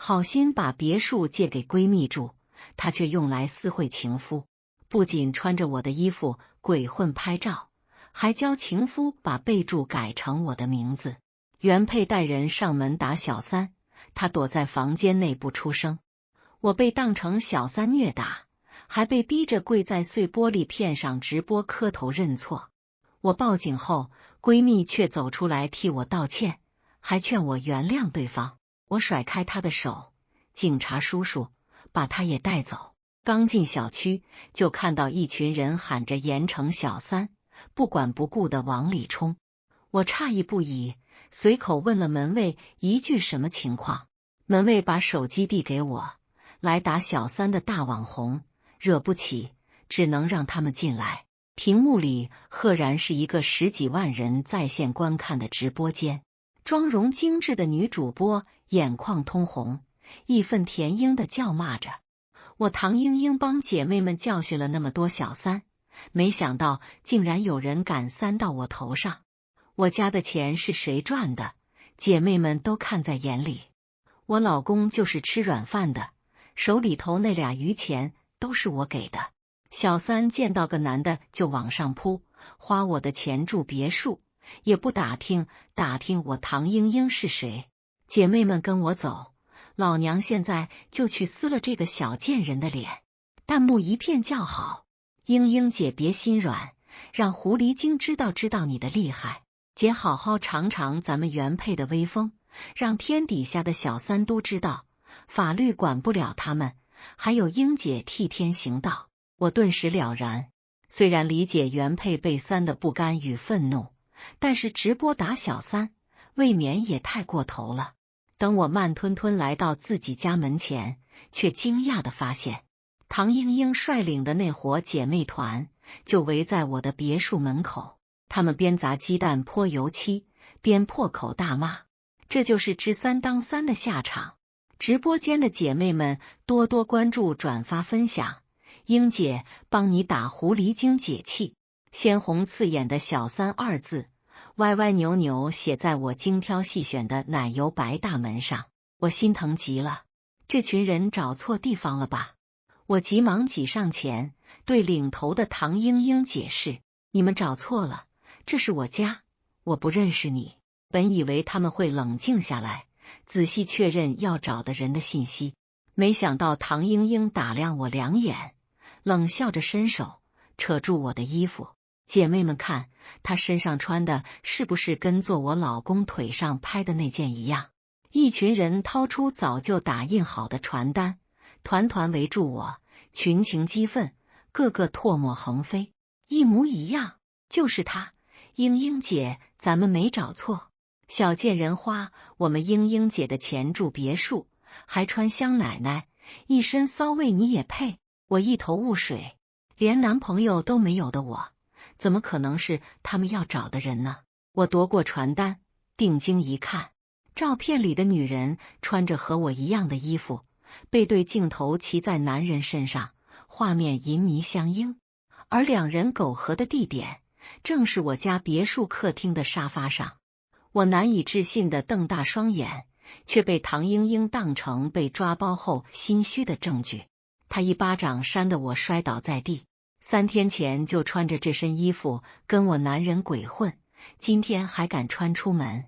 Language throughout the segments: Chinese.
好心把别墅借给闺蜜住，她却用来私会情夫，不仅穿着我的衣服鬼混拍照，还教情夫把备注改成我的名字。原配带人上门打小三，他躲在房间内不出声。我被当成小三虐打，还被逼着跪在碎玻璃片上直播磕头认错。我报警后，闺蜜却走出来替我道歉，还劝我原谅对方。我甩开她的手，警察叔叔，把她也带走。刚进小区，就看到一群人喊着严惩小三，不管不顾地往里冲。我诧异不已，随口问了门卫一句什么情况。门卫把手机递给我，来打小三的大网红，惹不起，只能让他们进来。屏幕里赫然是一个10几万人在线观看的直播间，妆容精致的女主播眼眶通红，义愤填膺地叫骂着。我唐英英帮姐妹们教训了那么多小三，没想到竟然有人敢3到我头上。我家的钱是谁赚的，姐妹们都看在眼里。我老公就是吃软饭的，手里头那俩余钱都是我给的。小三见到个男的就往上扑，花我的钱住别墅，也不打听我唐英英是谁。姐妹们跟我走，老娘现在就去撕了这个小贱人的脸。弹幕一片叫好，英英姐别心软，让狐狸精知道你的厉害。姐好好尝尝咱们原配的威风，让天底下的小三都知道，法律管不了他们，还有英姐替天行道。我顿时了然，虽然理解原配被3的不甘与愤怒，但是直播打小三，未免也太过头了。等我慢吞吞来到自己家门前，却惊讶地发现，唐英英率领的那伙姐妹团就围在我的别墅门口。他们边砸鸡蛋泼油漆，边破口大骂，这就是知3当3的下场。直播间的姐妹们多多关注、转发、分享，英姐帮你打狐狸精解气。鲜红刺眼的小三2字歪歪扭扭写在我精挑细选的奶油白大门上，我心疼极了。这群人找错地方了吧？我急忙挤上前，对领头的唐英英解释：你们找错了，这是我家，我不认识你。本以为他们会冷静下来，仔细确认要找的人的信息，没想到唐英英打量我2眼，冷笑着伸手扯住我的衣服。姐妹们看，她身上穿的是不是跟做我老公腿上拍的那件一样？一群人掏出早就打印好的传单，团团围住我，群情激愤，个个唾沫横飞。一模一样，就是她，英英姐，咱们没找错。小贱人花我们英英姐的钱住别墅，还穿香奶奶，一身骚味你也配？我一头雾水，连男朋友都没有的我，怎么可能是他们要找的人呢？我夺过传单，定睛一看，照片里的女人穿着和我一样的衣服，背对镜头骑在男人身上，画面淫靡相应。而2人苟合的地点，正是我家别墅客厅的沙发上。我难以置信地瞪大双眼，却被唐英英当成被抓包后心虚的证据。她一巴掌扇得我摔倒在地。3天前就穿着这身衣服跟我男人鬼混，今天还敢穿出门，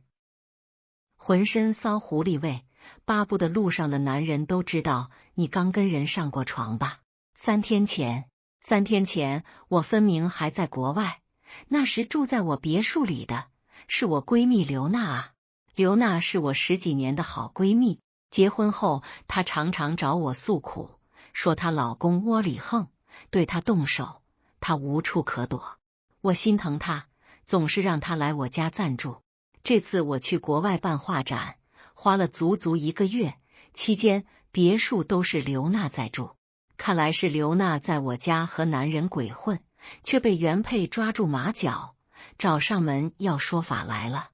浑身骚狐狸味，巴不得路上的男人都知道你刚跟人上过床吧。3天前我分明还在国外，那时住在我别墅里的是我闺蜜刘娜啊。刘娜是我10几年的好闺蜜，结婚后她常常找我诉苦，说她老公窝里横，对她动手，她无处可躲。我心疼她，总是让她来我家暂住。这次我去国外办画展，花了足足1个月，期间别墅都是刘娜在住。看来是刘娜在我家和男人鬼混，却被原配抓住马脚，找上门要说法来了。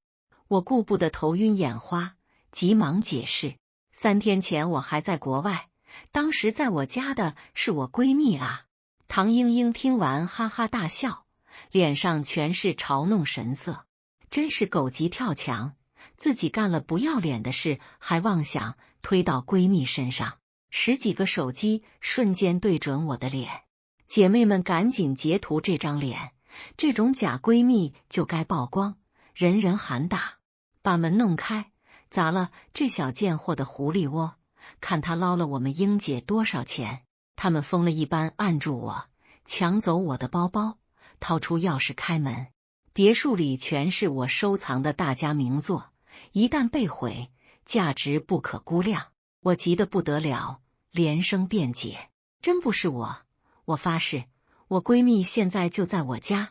我顾不得头晕眼花，急忙解释：3天前我还在国外，当时在我家的是我闺蜜啊。唐英英听完哈哈大笑，脸上全是嘲弄神色，真是狗急跳墙，自己干了不要脸的事，还妄想推到闺蜜身上。10几个手机瞬间对准我的脸，姐妹们赶紧截图这张脸，这种假闺蜜就该曝光，人人喊打，把门弄开，砸了这小贱货的狐狸窝，看他捞了我们英姐多少钱。他们疯了一般按住我，抢走我的包包，掏出钥匙开门。别墅里全是我收藏的大家名作，一旦被毁，价值不可估量。我急得不得了，连声辩解，真不是我，我发誓，我闺蜜现在就在我家，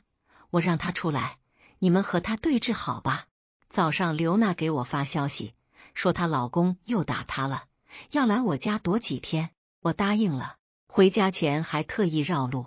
我让她出来，你们和她对峙好吧。早上刘娜给我发消息，说她老公又打她了，要来我家躲几天，我答应了。回家前还特意绕路，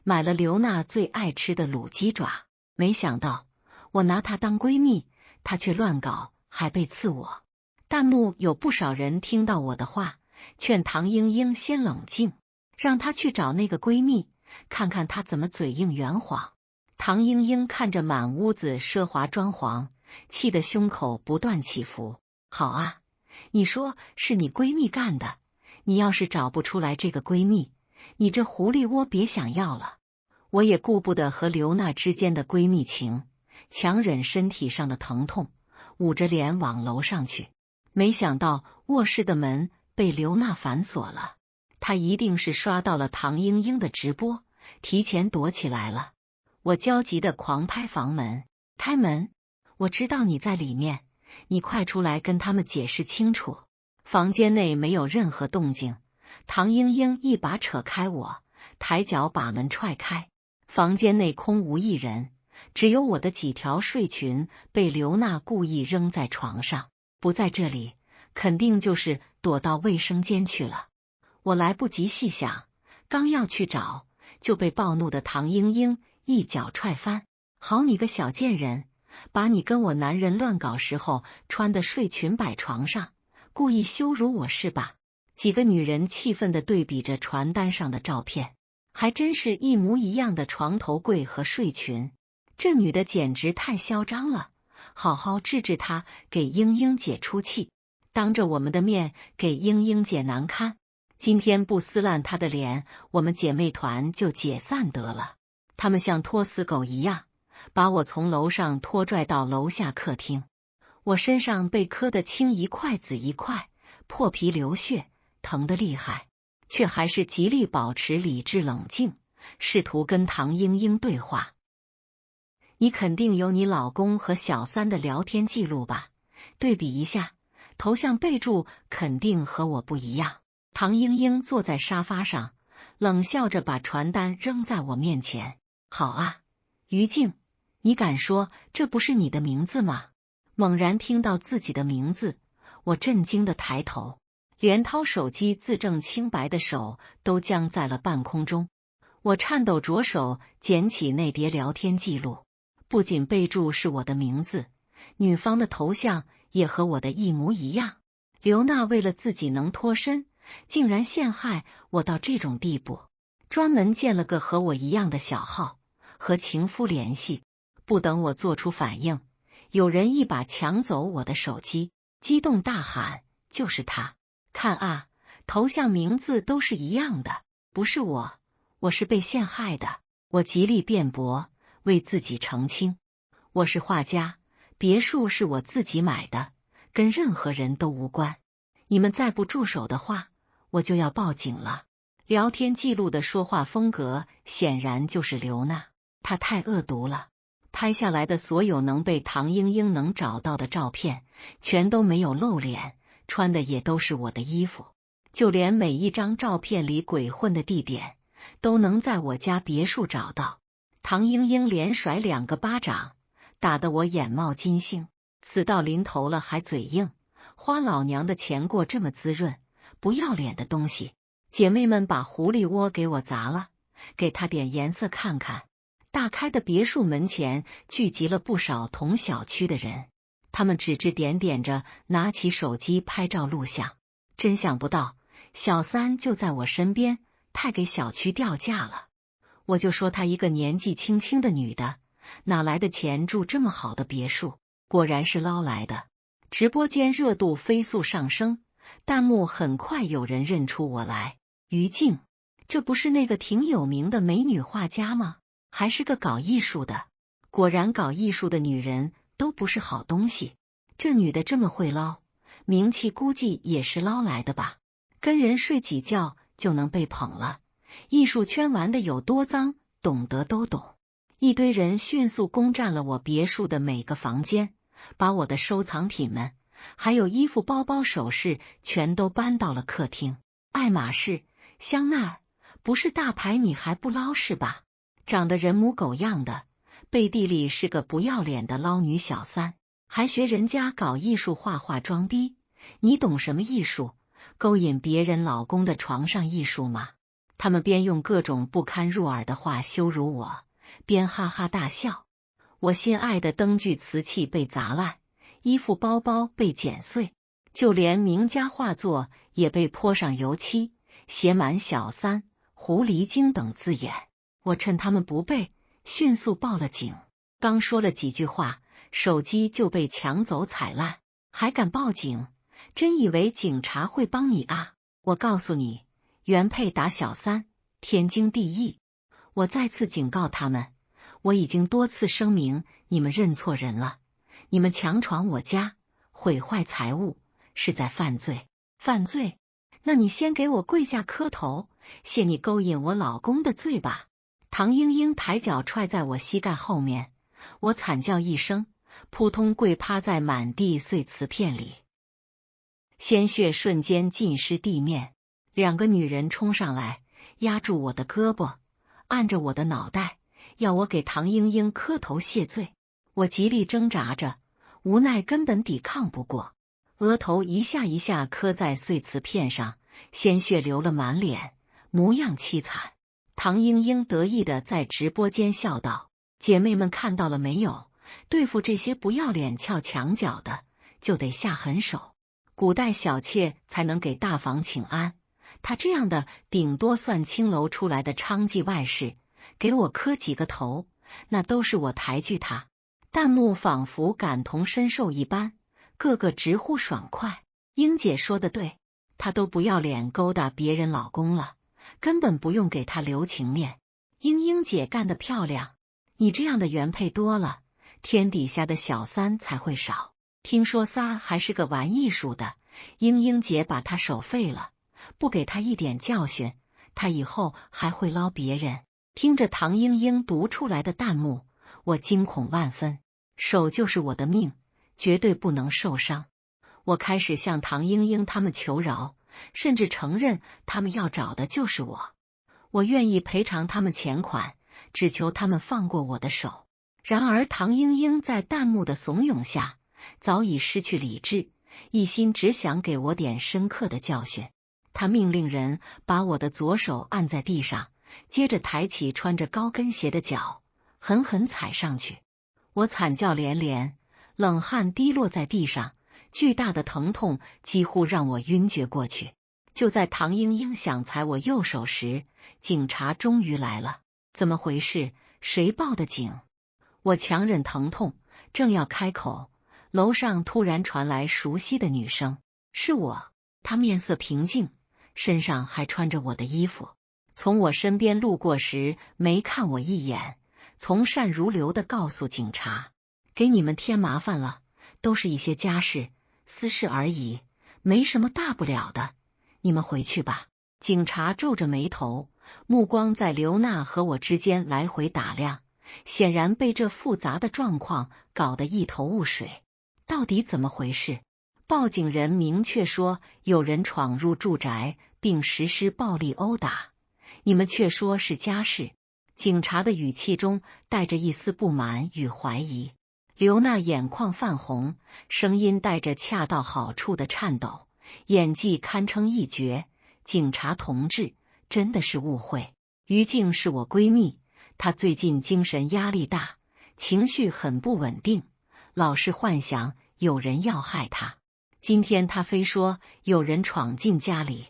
买了刘娜最爱吃的卤鸡爪。没想到我拿她当闺蜜，她却乱搞，还被刺我。弹幕有不少人听到我的话，劝唐英英先冷静，让她去找那个闺蜜，看看她怎么嘴硬圆谎。唐英英看着满屋子奢华装潢，气得胸口不断起伏。好啊，你说是你闺蜜干的，你要是找不出来这个闺蜜，你这狐狸窝别想要了。我也顾不得和刘娜之间的闺蜜情，强忍身体上的疼痛，捂着脸往楼上去。没想到卧室的门被刘娜反锁了，她一定是刷到了唐英英的直播，提前躲起来了。我焦急的狂拍房门，开门，我知道你在里面，你快出来跟他们解释清楚。房间内没有任何动静，唐英英一把扯开我，抬脚把门踹开。房间内空无一人，只有我的几条睡裙被刘娜故意扔在床上，不在这里，肯定就是躲到卫生间去了。我来不及细想，刚要去找，就被暴怒的唐英英一脚踹翻。好你个小贱人，把你跟我男人乱搞时候穿的睡裙摆床上，故意羞辱我是吧？几个女人气愤地对比着传单上的照片，还真是一模一样的床头柜和睡裙，这女的简直太嚣张了，好好治治她，给英英姐出气，当着我们的面给英英姐难堪。今天不撕烂她的脸，我们姐妹团就解散得了。她们像拖死狗一样，把我从楼上拖拽到楼下客厅，我身上被磕得青一块紫一块，破皮流血，疼得厉害，却还是极力保持理智冷静，试图跟唐英英对话。你肯定有你老公和小三的聊天记录吧？对比一下，头像备注肯定和我不一样。唐英英坐在沙发上，冷笑着把传单扔在我面前。好啊，于静，你敢说这不是你的名字吗？猛然听到自己的名字，我震惊的抬头，连掏手机自证清白的手都僵在了半空中。我颤抖着手捡起那叠聊天记录，不仅备注是我的名字，女方的头像也和我的一模一样。刘娜为了自己能脱身，竟然陷害我到这种地步，专门建了个和我一样的小号，和情夫联系。不等我做出反应，有人一把抢走我的手机，激动大喊：就是他！看啊，头像名字都是一样的，不是我，我是被陷害的。我极力辩驳，为自己澄清，我是画家，别墅是我自己买的，跟任何人都无关。你们再不住手的话，我就要报警了。聊天记录的说话风格显然就是刘娜，她太恶毒了。拍下来的所有能被唐英英能找到的照片，全都没有露脸，穿的也都是我的衣服，就连每一张照片里鬼混的地点，都能在我家别墅找到。唐英英连甩2个巴掌，打得我眼冒金星，死到临头了还嘴硬，花老娘的钱过这么滋润，不要脸的东西！姐妹们把狐狸窝给我砸了，给他点颜色看看。大开的别墅门前聚集了不少同小区的人，他们指指点点着，拿起手机拍照录像。真想不到，小三就在我身边，太给小区掉价了。我就说她一个年纪轻轻的女的，哪来的钱住这么好的别墅？果然是捞来的。直播间热度飞速上升，弹幕很快有人认出我来。于静，这不是那个挺有名的美女画家吗？还是个搞艺术的。果然搞艺术的女人都不是好东西。这女的这么会捞，名气估计也是捞来的吧？跟人睡几觉就能被捧了，艺术圈玩的有多脏，懂得都懂。一堆人迅速攻占了我别墅的每个房间，把我的收藏品们，还有衣服、包包、首饰全都搬到了客厅。爱马仕、香奈儿，不是大牌你还不捞是吧？长得人模狗样的，背地里是个不要脸的捞女小三，还学人家搞艺术画画装逼。你懂什么艺术？勾引别人老公的床上艺术吗？他们边用各种不堪入耳的话羞辱我，边哈哈大笑。我心爱的灯具瓷器被砸烂，衣服包包被剪碎，就连名家画作也被泼上油漆，写满小三、狐狸精等字眼。我趁他们不备，迅速报了警。刚说了几句话，手机就被抢走踩烂，还敢报警？真以为警察会帮你啊？我告诉你，原配打小三，天经地义。我再次警告他们，我已经多次声明，你们认错人了。你们强闯我家，毁坏财物，是在犯罪。犯罪？那你先给我跪下磕头，谢你勾引我老公的罪吧。唐英英抬脚踹在我膝盖后面，我惨叫一声，扑通跪趴在满地碎瓷片里，鲜血瞬间浸湿地面。两个女人冲上来，压住我的胳膊，按着我的脑袋，要我给唐英英磕头谢罪。我极力挣扎着，无奈根本抵抗不过，额头一下一下磕在碎瓷片上，鲜血流了满脸，模样凄惨。唐英英得意地在直播间笑道：“姐妹们看到了没有？对付这些不要脸撬墙角的，就得下狠手。古代小妾才能给大房请安，他这样的顶多算青楼出来的娼妓外室，给我磕几个头，那都是我抬举他。”弹幕仿佛感同身受一般，个个直呼爽快。英姐说的对，她都不要脸勾搭别人老公了，根本不用给他留情面。英姐干得漂亮，你这样的原配多了，天底下的小三才会少。听说三儿还是个玩艺术的，英姐把他手废了，不给他一点教训，他以后还会捞别人。听着唐英英读出来的弹幕，我惊恐万分，手就是我的命，绝对不能受伤。我开始向唐英英他们求饶，甚至承认他们要找的就是我，我愿意赔偿他们钱款，只求他们放过我的手。然而唐英英在弹幕的怂恿下，早已失去理智，一心只想给我点深刻的教训。他命令人把我的左手按在地上，接着抬起穿着高跟鞋的脚，狠狠踩上去。我惨叫连连，冷汗滴落在地上，巨大的疼痛几乎让我晕厥过去。就在唐英英想踩我右手时，警察终于来了。怎么回事？谁报的警？我强忍疼痛，正要开口，楼上突然传来熟悉的女声：“是我。”她面色平静，身上还穿着我的衣服。从我身边路过时，没看我一眼，从善如流地告诉警察：“给你们添麻烦了，都是一些家事、私事而已，没什么大不了的，你们回去吧。”警察皱着眉头，目光在刘娜和我之间来回打量，显然被这复杂的状况搞得一头雾水。到底怎么回事？报警人明确说有人闯入住宅并实施暴力殴打，你们却说是家事。警察的语气中带着一丝不满与怀疑。刘娜眼眶泛红，声音带着恰到好处的颤抖，演技堪称一绝。警察同志，真的是误会。于静是我闺蜜，她最近精神压力大，情绪很不稳定，老是幻想有人要害她。今天她非说有人闯进家里，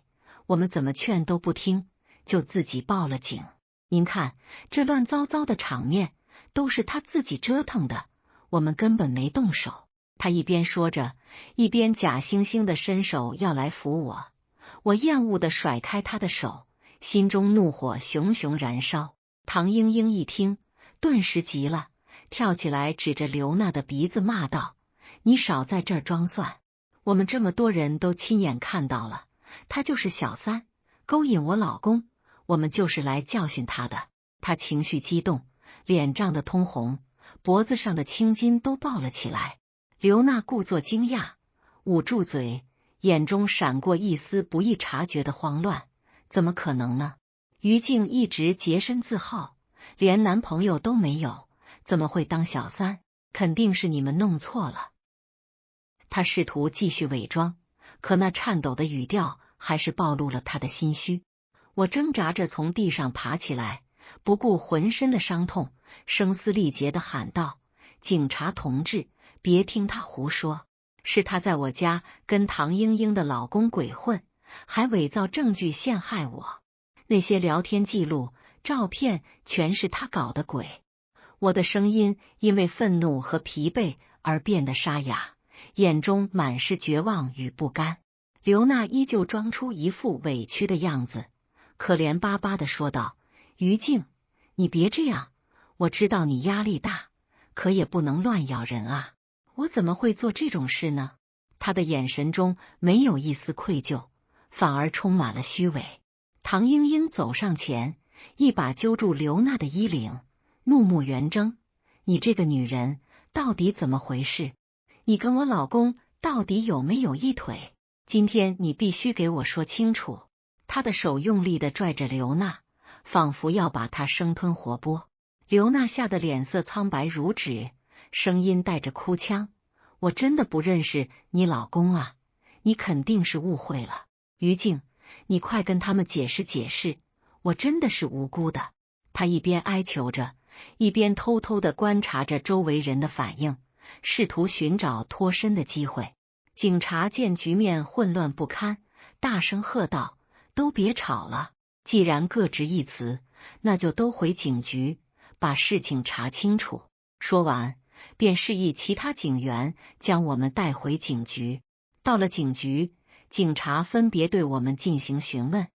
我们怎么劝都不听，就自己报了警。您看，这乱糟糟的场面都是她自己折腾的，我们根本没动手。他一边说着，一边假惺惺的伸手要来扶我。我厌恶的甩开他的手，心中怒火熊熊燃烧。唐英英一听，顿时急了，跳起来指着刘娜的鼻子骂道：“你少在这儿装蒜！我们这么多人都亲眼看到了，他就是小三，勾引我老公，我们就是来教训他的。”他情绪激动，脸涨得通红，脖子上的青筋都爆了起来。刘娜故作惊讶，捂住嘴，眼中闪过一丝不易察觉的慌乱。怎么可能呢？于静一直洁身自好，连男朋友都没有，怎么会当小三？肯定是你们弄错了。他试图继续伪装，可那颤抖的语调还是暴露了他的心虚。我挣扎着从地上爬起来，不顾浑身的伤痛，声嘶力竭地喊道：“警察同志，别听他胡说，是他在我家跟唐英英的老公鬼混，还伪造证据陷害我。那些聊天记录、照片全是他搞的鬼。”我的声音因为愤怒和疲惫而变得沙哑，眼中满是绝望与不甘。刘娜依旧装出一副委屈的样子，可怜巴巴地说道：“于静，你别这样，我知道你压力大，可也不能乱咬人啊！我怎么会做这种事呢？”他的眼神中没有一丝愧疚，反而充满了虚伪。唐英英走上前，一把揪住刘娜的衣领，怒目圆睁：“你这个女人到底怎么回事？你跟我老公到底有没有一腿？今天你必须给我说清楚！”他的手用力地拽着刘娜，仿佛要把她生吞活剥。刘娜吓得脸色苍白如纸，声音带着哭腔：“我真的不认识你老公啊，你肯定是误会了。于静，你快跟他们解释解释，我真的是无辜的。”他一边哀求着，一边偷偷地观察着周围人的反应，试图寻找脱身的机会。警察见局面混乱不堪，大声喝道：“都别吵了，既然各执一词，那就都回警局，把事情查清楚。”说完，便示意其他警员将我们带回警局。到了警局，警察分别对我们进行询问。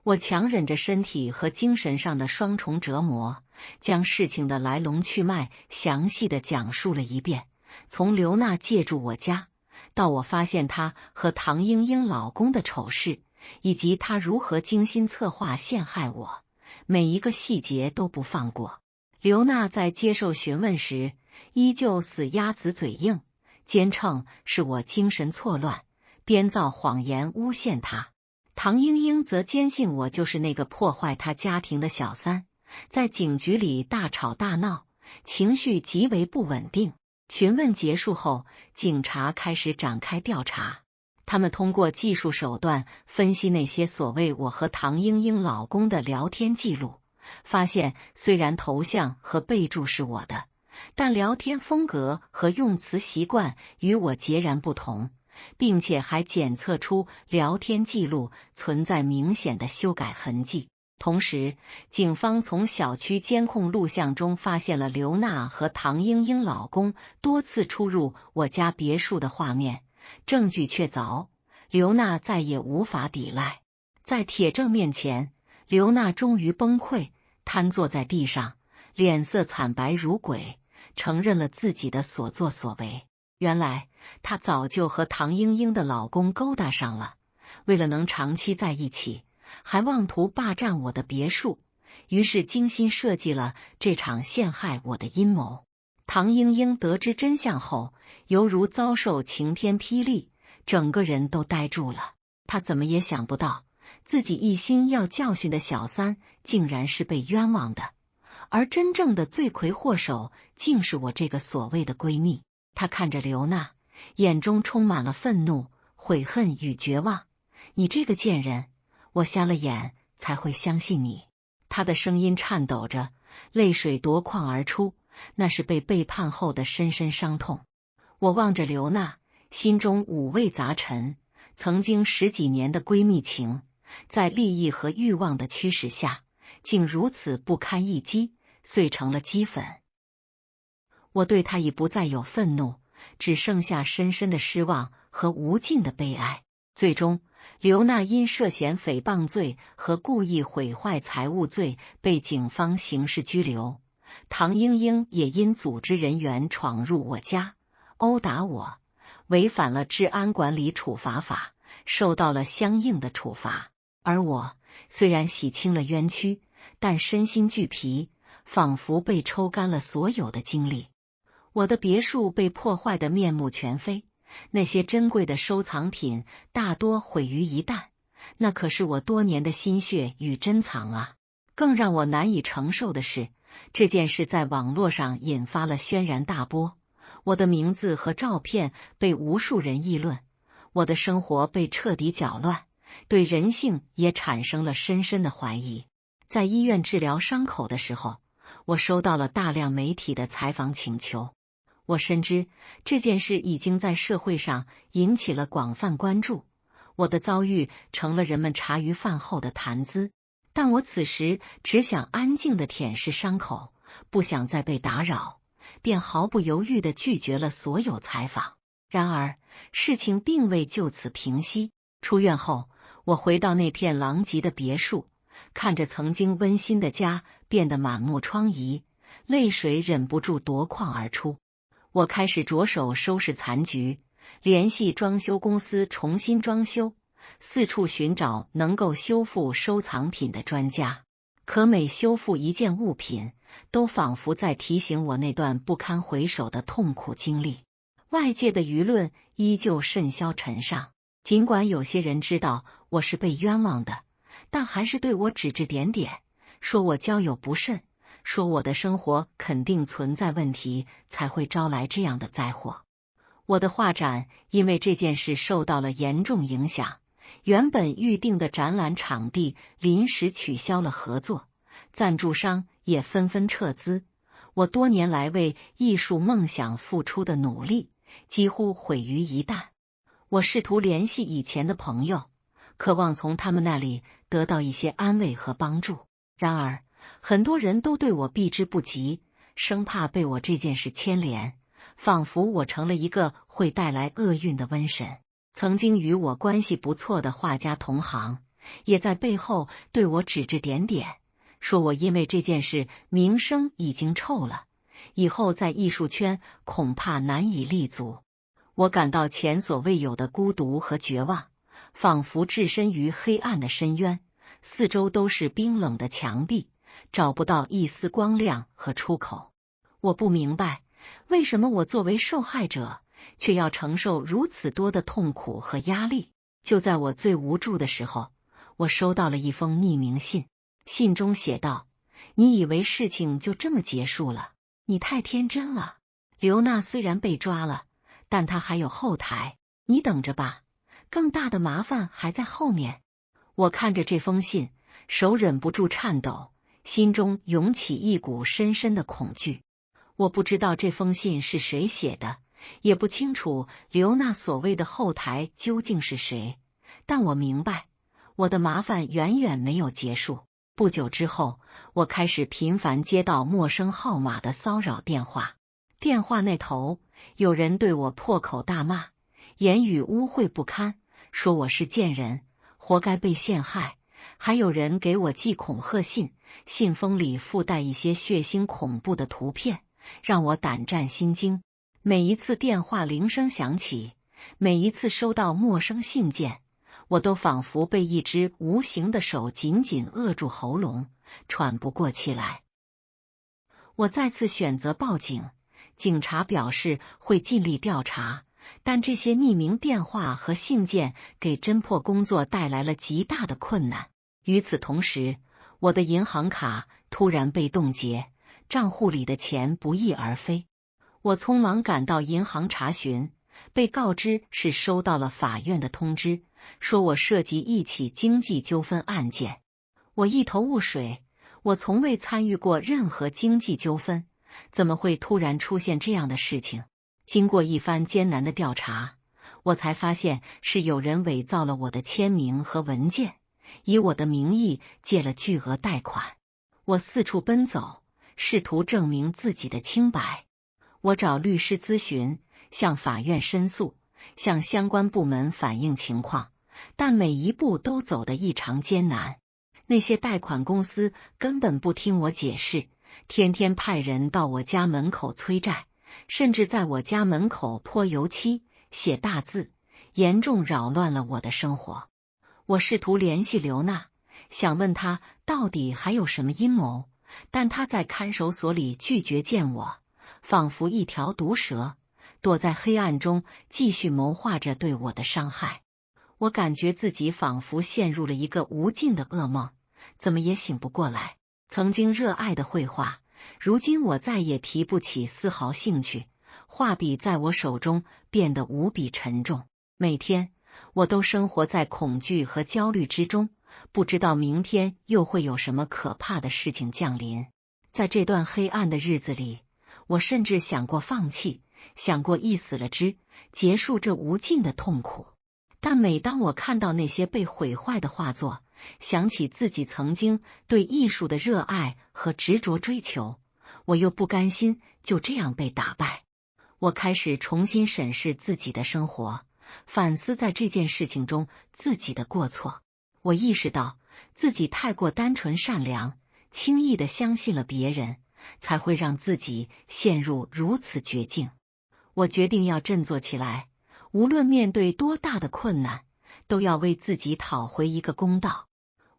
我强忍着身体和精神上的双重折磨，将事情的来龙去脉详细的讲述了一遍，从刘娜借住我家，到我发现她和唐英英老公的丑事，以及她如何精心策划陷害我，每一个细节都不放过。刘娜在接受询问时，依旧死鸭子嘴硬，坚称是我精神错乱，编造谎言诬陷她。唐英英则坚信我就是那个破坏她家庭的小三，在警局里大吵大闹，情绪极为不稳定。询问结束后，警察开始展开调查。他们通过技术手段分析那些所谓我和唐英英老公的聊天记录，发现虽然头像和备注是我的，但聊天风格和用词习惯与我截然不同，并且还检测出聊天记录存在明显的修改痕迹。同时，警方从小区监控录像中发现了刘娜和唐英英老公多次出入我家别墅的画面，证据确凿，刘娜再也无法抵赖。在铁证面前，刘娜终于崩溃，瘫坐在地上，脸色惨白如鬼，承认了自己的所作所为。原来她早就和唐英英的老公勾搭上了，为了能长期在一起，还妄图霸占我的别墅，于是精心设计了这场陷害我的阴谋。唐英英得知真相后，犹如遭受晴天霹雳，整个人都呆住了。她怎么也想不到，自己一心要教训的小三竟然是被冤枉的，而真正的罪魁祸首竟是我这个所谓的闺蜜。她看着刘娜，眼中充满了愤怒、悔恨与绝望。你这个贱人，我瞎了眼才会相信你。她的声音颤抖着，泪水夺眶而出，那是被背叛后的深深伤痛。我望着刘娜，心中五味杂陈。曾经10几年的闺蜜情，在利益和欲望的驱使下，竟如此不堪一击，碎成了齑粉。我对她已不再有愤怒，只剩下深深的失望和无尽的悲哀。最终，刘娜因涉嫌诽谤罪和故意毁坏财物罪被警方刑事拘留。唐英英也因组织人员闯入我家，殴打我，违反了治安管理处罚法，受到了相应的处罚。而我虽然洗清了冤屈，但身心俱疲，仿佛被抽干了所有的精力。我的别墅被破坏得面目全非，那些珍贵的收藏品大多毁于一旦，那可是我多年的心血与珍藏啊！更让我难以承受的是，这件事在网络上引发了轩然大波，我的名字和照片被无数人议论，我的生活被彻底搅乱，对人性也产生了深深的怀疑。在医院治疗伤口的时候，我收到了大量媒体的采访请求。我深知这件事已经在社会上引起了广泛关注，我的遭遇成了人们茶余饭后的谈资，但我此时只想安静地舔舐伤口，不想再被打扰，便毫不犹豫地拒绝了所有采访。然而，事情并未就此平息。出院后，我回到那片狼藉的别墅，看着曾经温馨的家变得满目疮痍，泪水忍不住夺眶而出。我开始着手收拾残局，联系装修公司重新装修，四处寻找能够修复收藏品的专家。可每修复一件物品，都仿佛在提醒我那段不堪回首的痛苦经历。外界的舆论依旧甚嚣尘上，尽管有些人知道我是被冤枉的，但还是对我指指点点，说我交友不慎，说我的生活肯定存在问题，才会招来这样的灾祸。我的画展因为这件事受到了严重影响，原本预定的展览场地临时取消了合作，赞助商也纷纷撤资。我多年来为艺术梦想付出的努力几乎毁于一旦。我试图联系以前的朋友，渴望从他们那里得到一些安慰和帮助。然而，很多人都对我避之不及，生怕被我这件事牵连，仿佛我成了一个会带来厄运的瘟神。曾经与我关系不错的画家同行，也在背后对我指指点点，说我因为这件事名声已经臭了，以后在艺术圈恐怕难以立足。我感到前所未有的孤独和绝望，仿佛置身于黑暗的深渊，四周都是冰冷的墙壁，找不到一丝光亮和出口。我不明白，为什么我作为受害者，却要承受如此多的痛苦和压力。就在我最无助的时候，我收到了一封匿名信，信中写道：你以为事情就这么结束了？你太天真了。刘娜虽然被抓了，但她还有后台，你等着吧，更大的麻烦还在后面。我看着这封信，手忍不住颤抖，心中涌起一股深深的恐惧。我不知道这封信是谁写的，也不清楚刘娜所谓的后台究竟是谁，但我明白，我的麻烦远远没有结束。不久之后，我开始频繁接到陌生号码的骚扰电话，电话那头有人对我破口大骂，言语污秽不堪，说我是贱人，活该被陷害。还有人给我寄恐吓信，信封里附带一些血腥恐怖的图片，让我胆战心惊。每一次电话铃声响起，每一次收到陌生信件，我都仿佛被一只无形的手紧紧扼住喉咙，喘不过气来。我再次选择报警，警察表示会尽力调查，但这些匿名电话和信件给侦破工作带来了极大的困难。与此同时，我的银行卡突然被冻结，账户里的钱不翼而飞。我匆忙赶到银行查询，被告知是收到了法院的通知，说我涉及一起经济纠纷案件。我一头雾水，我从未参与过任何经济纠纷，怎么会突然出现这样的事情？经过一番艰难的调查，我才发现是有人伪造了我的签名和文件，以我的名义借了巨额贷款。我四处奔走，试图证明自己的清白。我找律师咨询，向法院申诉，向相关部门反映情况，但每一步都走得异常艰难。那些贷款公司根本不听我解释，天天派人到我家门口催债，甚至在我家门口泼油漆、写大字，严重扰乱了我的生活。我试图联系刘娜，想问她到底还有什么阴谋，但她在看守所里拒绝见我，仿佛一条毒蛇，躲在黑暗中继续谋划着对我的伤害。我感觉自己仿佛陷入了一个无尽的噩梦，怎么也醒不过来。曾经热爱的绘画，如今我再也提不起丝毫兴趣，画笔在我手中变得无比沉重。每天我都生活在恐惧和焦虑之中，不知道明天又会有什么可怕的事情降临。在这段黑暗的日子里，我甚至想过放弃，想过一死了之，结束这无尽的痛苦。但每当我看到那些被毁坏的画作，想起自己曾经对艺术的热爱和执着追求，我又不甘心就这样被打败。我开始重新审视自己的生活，反思在这件事情中自己的过错。我意识到自己太过单纯善良，轻易地相信了别人，才会让自己陷入如此绝境。我决定要振作起来，无论面对多大的困难，都要为自己讨回一个公道。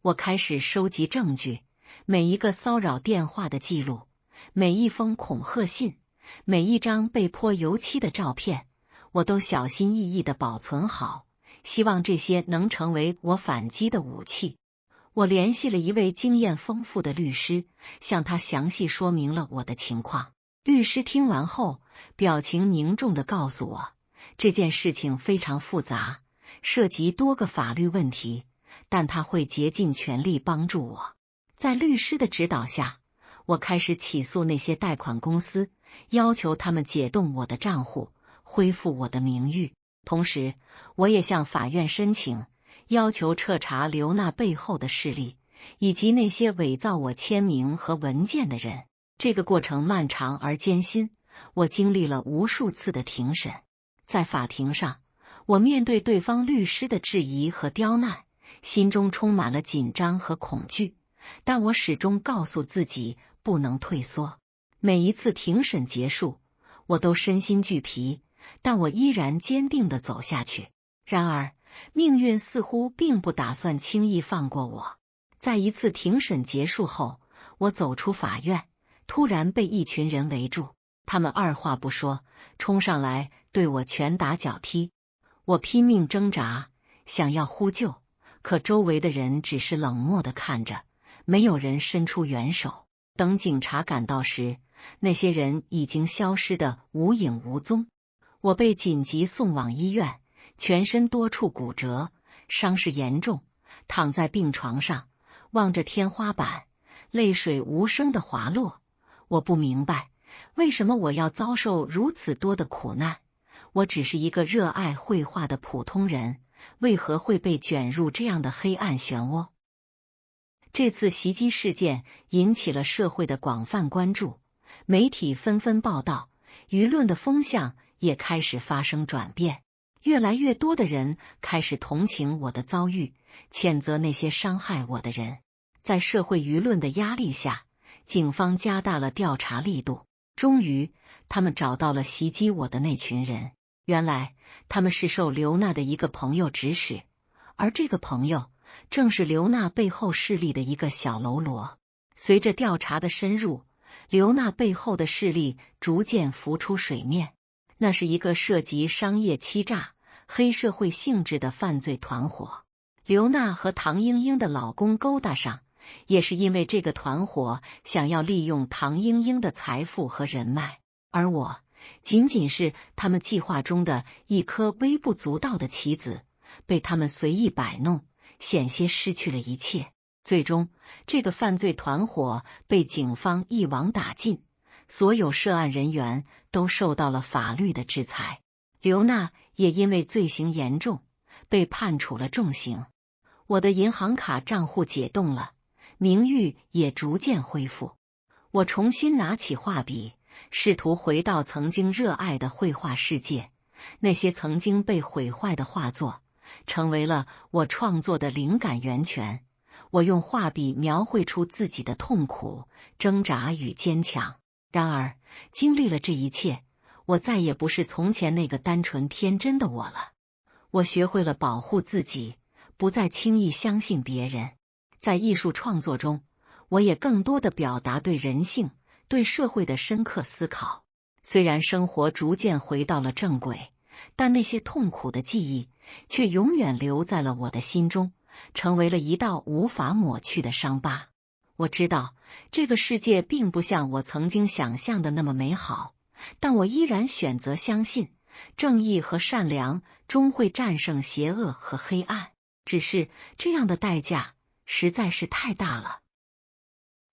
我开始收集证据，每一个骚扰电话的记录，每一封恐吓信，每一张被泼油漆的照片，我都小心翼翼地保存好，希望这些能成为我反击的武器。我联系了一位经验丰富的律师，向他详细说明了我的情况。律师听完后，表情凝重地告诉我，这件事情非常复杂，涉及多个法律问题，但他会竭尽全力帮助我。在律师的指导下，我开始起诉那些贷款公司，要求他们解冻我的账户，恢复我的名誉。同时，我也向法院申请，要求彻查刘娜背后的势力，以及那些伪造我签名和文件的人。这个过程漫长而艰辛，我经历了无数次的庭审。在法庭上，我面对对方律师的质疑和刁难，心中充满了紧张和恐惧，但我始终告诉自己不能退缩。每一次庭审结束，我都身心俱疲，但我依然坚定地走下去。然而，命运似乎并不打算轻易放过我。在一次庭审结束后，我走出法院，突然被一群人围住，他们二话不说，冲上来对我拳打脚踢。我拼命挣扎，想要呼救，可周围的人只是冷漠地看着，没有人伸出援手。等警察赶到时，那些人已经消失得无影无踪。我被紧急送往医院，全身多处骨折，伤势严重，躺在病床上，望着天花板，泪水无声地滑落。我不明白，为什么我要遭受如此多的苦难？我只是一个热爱绘画的普通人，为何会被卷入这样的黑暗漩涡？这次袭击事件引起了社会的广泛关注，媒体纷纷报道，舆论的风向也开始发生转变。越来越多的人开始同情我的遭遇，谴责那些伤害我的人。在社会舆论的压力下，警方加大了调查力度。终于，他们找到了袭击我的那群人。原来，他们是受刘娜的一个朋友指使，而这个朋友正是刘娜背后势力的一个小喽啰。随着调查的深入，刘娜背后的势力逐渐浮出水面。那是一个涉及商业欺诈、黑社会性质的犯罪团伙。刘娜和唐英英的老公勾搭上，也是因为这个团伙想要利用唐英英的财富和人脉，而我仅仅是他们计划中的一颗微不足道的棋子，被他们随意摆弄，险些失去了一切。最终，这个犯罪团伙被警方一网打尽，所有涉案人员都受到了法律的制裁。刘娜也因为罪行严重，被判处了重刑。我的银行卡账户解冻了，名誉也逐渐恢复。我重新拿起画笔，试图回到曾经热爱的绘画世界。那些曾经被毁坏的画作，成为了我创作的灵感源泉。我用画笔描绘出自己的痛苦、挣扎与坚强。然而，经历了这一切，我再也不是从前那个单纯天真的我了。我学会了保护自己，不再轻易相信别人。在艺术创作中，我也更多地表达对人性、对社会的深刻思考。虽然生活逐渐回到了正轨，但那些痛苦的记忆却永远留在了我的心中，成为了一道无法抹去的伤疤。我知道这个世界并不像我曾经想象的那么美好，但我依然选择相信，正义和善良终会战胜邪恶和黑暗。只是这样的代价实在是太大了。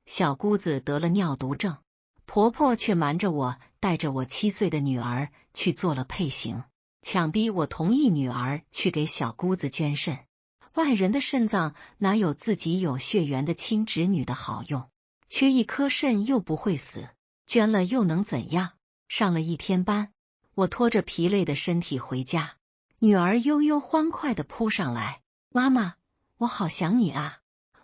小姑子得了尿毒症，婆婆却瞒着我，带着我7岁的女儿去做了配型，强逼我同意女儿去给小姑子捐肾。外人的肾脏哪有自己有血缘的亲侄女的好用？缺一颗肾又不会死，捐了又能怎样？上了1天班，我拖着疲累的身体回家，女儿悠悠欢快地扑上来，妈妈，我好想你啊！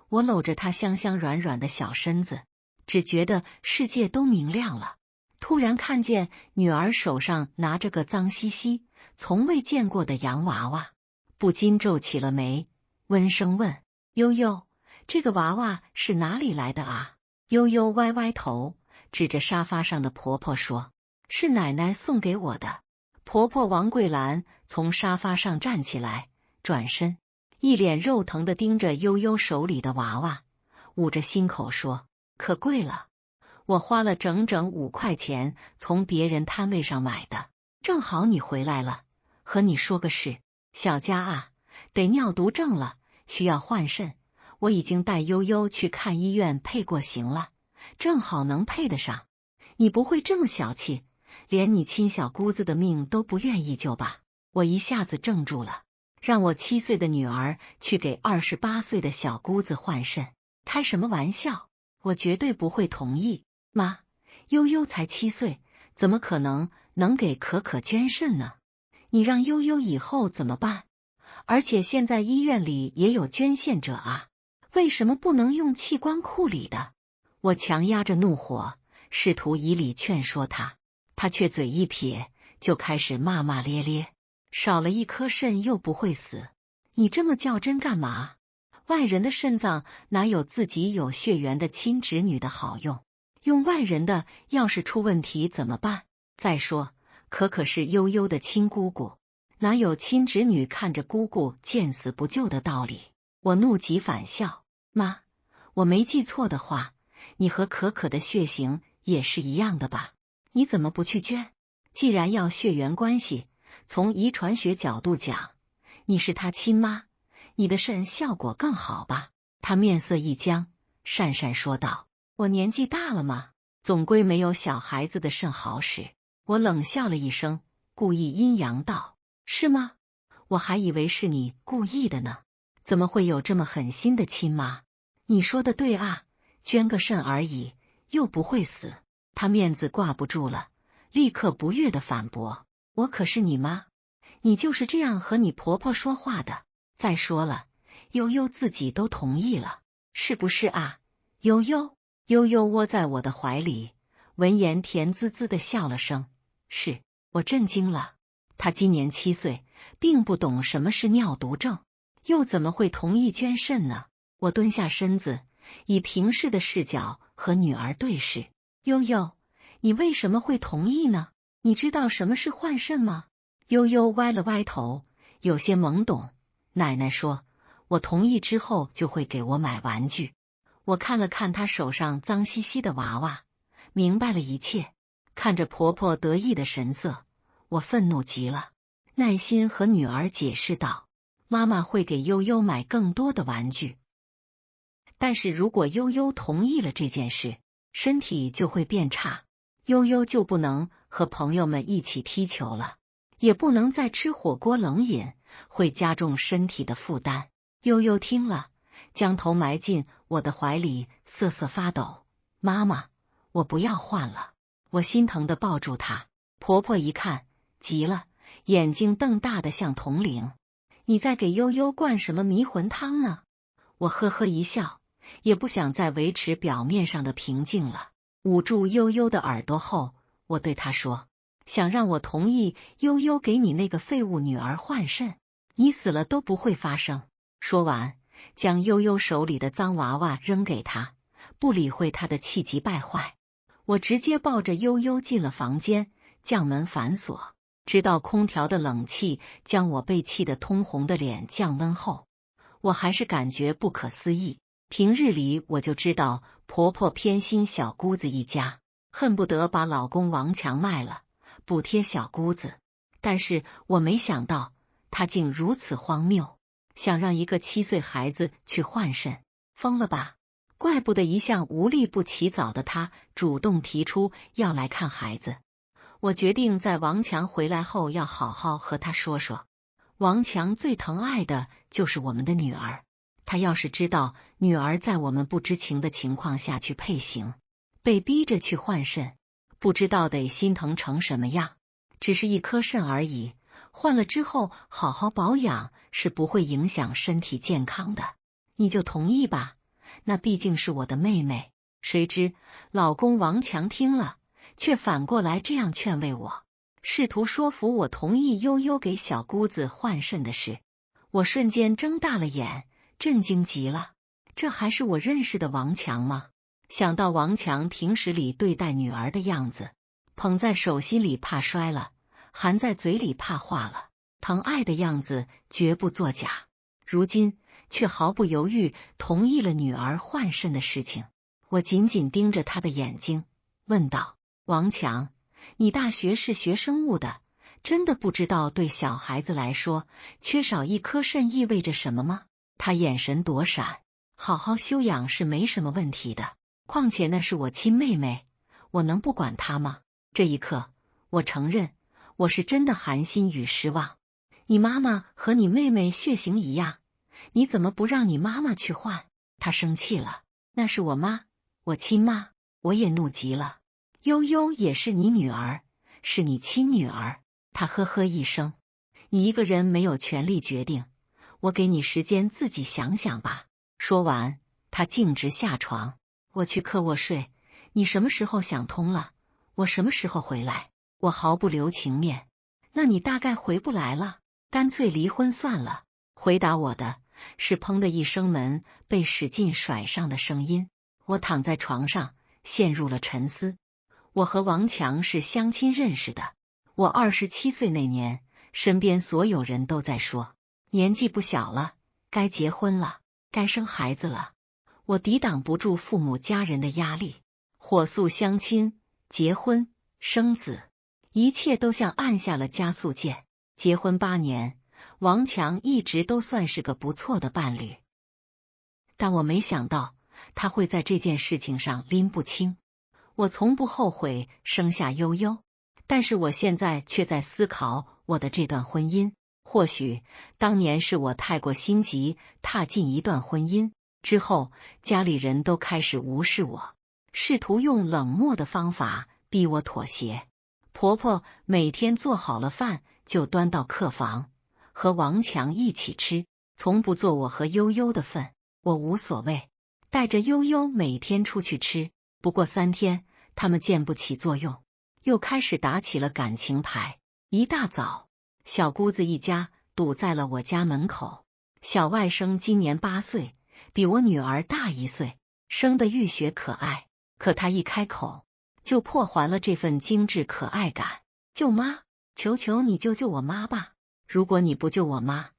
我搂着她香香软软的小身子，只觉得世界都明亮了。突然看见女儿手上拿着个脏兮兮、从未见过的洋娃娃，不禁皱起了眉，温声问：悠悠，这个娃娃是哪里来的啊？悠悠歪歪头，指着沙发上的婆婆说：是奶奶送给我的。婆婆王桂兰从沙发上站起来，转身，一脸肉疼地盯着悠悠手里的娃娃，捂着心口说：可贵了，我花了整整5块钱从别人摊位上买的。正好你回来了，和你说个事，小佳啊，得尿毒症了，需要换肾。我已经带悠悠去看医院配过型了，正好能配得上。你不会这么小气，连你亲小姑子的命都不愿意救吧？我一下子怔住了，让我7岁的女儿去给28岁的小姑子换肾，开什么玩笑？我绝对不会同意。妈，悠悠才7岁，怎么可能给可可捐肾呢？你让悠悠以后怎么办？而且现在医院里也有捐献者啊，为什么不能用器官库里的？我强压着怒火，试图以理劝说他，他却嘴一撇，就开始骂骂咧咧。少了1颗肾又不会死，你这么较真干嘛？外人的肾脏哪有自己有血缘的亲侄女的好用？用外人的要是出问题怎么办？再说，可可是悠悠的亲姑姑，哪有亲侄女看着姑姑见死不救的道理？我怒极反笑，妈，我没记错的话，你和可可的血型也是一样的吧？你怎么不去捐？既然要血缘关系，从遗传学角度讲，你是她亲妈，你的肾效果更好吧？她面色一僵，讪讪说道：我年纪大了吗？总归没有小孩子的肾好使。我冷笑了一声，故意阴阳道：是吗？我还以为是你故意的呢，怎么会有这么狠心的亲妈？你说的对啊，捐个肾而已，又不会死。他面子挂不住了，立刻不悦的反驳：我可是你妈，你就是这样和你婆婆说话的。再说了，悠悠自己都同意了，是不是啊？悠悠窝在我的怀里，闻言甜滋滋的笑了声。是。我震惊了，她今年7岁，并不懂什么是尿毒症，又怎么会同意捐肾呢？我蹲下身子，以平视的视角和女儿对视。悠悠，你为什么会同意呢？你知道什么是换肾吗？悠悠歪了歪头，有些懵懂。奶奶说，我同意之后就会给我买玩具。我看了看她手上脏兮兮的娃娃，明白了一切。看着婆婆得意的神色，我愤怒极了，耐心和女儿解释道：妈妈会给悠悠买更多的玩具，但是如果悠悠同意了这件事，身体就会变差，悠悠就不能和朋友们一起踢球了，也不能再吃火锅冷饮，会加重身体的负担。悠悠听了，将头埋进我的怀里，瑟瑟发抖。妈妈，我不要换了，我心疼地抱住她。婆婆一看，急了，眼睛瞪大的像铜铃。你在给悠悠灌什么迷魂汤呢？我呵呵一笑，也不想再维持表面上的平静了。捂住悠悠的耳朵后，我对她说，想让我同意悠悠给你那个废物女儿换肾，你死了都不会发生。说完，将悠悠手里的脏娃娃扔给她，不理会她的气急败坏。我直接抱着悠悠进了房间，将门反锁，直到空调的冷气将我被气得通红的脸降温后，我还是感觉不可思议。平日里我就知道婆婆偏心小姑子一家，恨不得把老公王强卖了补贴小姑子，但是我没想到她竟如此荒谬，想让一个7岁孩子去换肾，疯了吧？怪不得一向无利不起早的她主动提出要来看孩子。我决定在王强回来后要好好和他说说。王强最疼爱的就是我们的女儿，他要是知道女儿在我们不知情的情况下去配型，被逼着去换肾，不知道得心疼成什么样。只是一颗肾而已，换了之后好好保养是不会影响身体健康的。你就同意吧，那毕竟是我的妹妹。谁知老公王强听了，却反过来这样劝慰我，试图说服我同意悠悠给小姑子换肾的事。我瞬间睁大了眼，震惊极了。这还是我认识的王强吗？想到王强平时里对待女儿的样子，捧在手心里怕摔了，含在嘴里怕化了，疼爱的样子绝不作假，如今却毫不犹豫同意了女儿换肾的事情。我紧紧盯着他的眼睛，问道，王强，你大学是学生物的，真的不知道对小孩子来说，缺少一颗肾意味着什么吗？他眼神躲闪，好好休养是没什么问题的，况且那是我亲妹妹，我能不管她吗？这一刻，我承认，我是真的寒心与失望。你妈妈和你妹妹血型一样，你怎么不让你妈妈去换？她生气了，那是我妈，我亲妈。我也怒极了，悠悠也是你女儿，是你亲女儿。她呵呵一声，你一个人没有权利决定，我给你时间自己想想吧。说完，她径直下床，我去客卧睡，你什么时候想通了，我什么时候回来。我毫不留情面，那你大概回不来了，干脆离婚算了。回答我的是砰的一声门被使劲甩上的声音。我躺在床上陷入了沉思。我和王强是相亲认识的，我27岁那年，身边所有人都在说，年纪不小了，该结婚了，该生孩子了。我抵挡不住父母家人的压力，火速相亲、结婚、生子，一切都像按下了加速键。结婚8年，王强一直都算是个不错的伴侣，但我没想到他会在这件事情上拎不清。我从不后悔生下悠悠，但是我现在却在思考我的这段婚姻。或许当年是我太过心急，踏进一段婚姻之后，家里人都开始无视我，试图用冷漠的方法逼我妥协。婆婆每天做好了饭就端到客房，和王强一起吃，从不做我和悠悠的份。我无所谓，带着悠悠每天出去吃。不过3天，他们见不起作用，又开始打起了感情牌。一大早，小姑子一家堵在了我家门口。小外甥今年8岁，比我女儿大1岁，生得浴血可爱。可她一开口，就破坏了这份精致可爱感。舅妈，求求你救救我妈吧！如果你不救我妈，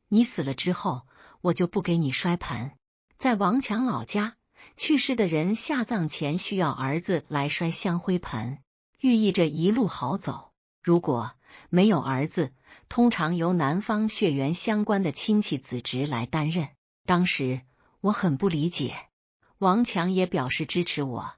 你死了之后，我就不给你摔盆。在王强老家，去世的人下葬前需要儿子来摔香灰盆，寓意着一路好走。如果没有儿子，通常由男方血缘相关的亲戚子侄来担任。当时我很不理解，王强也表示支持我，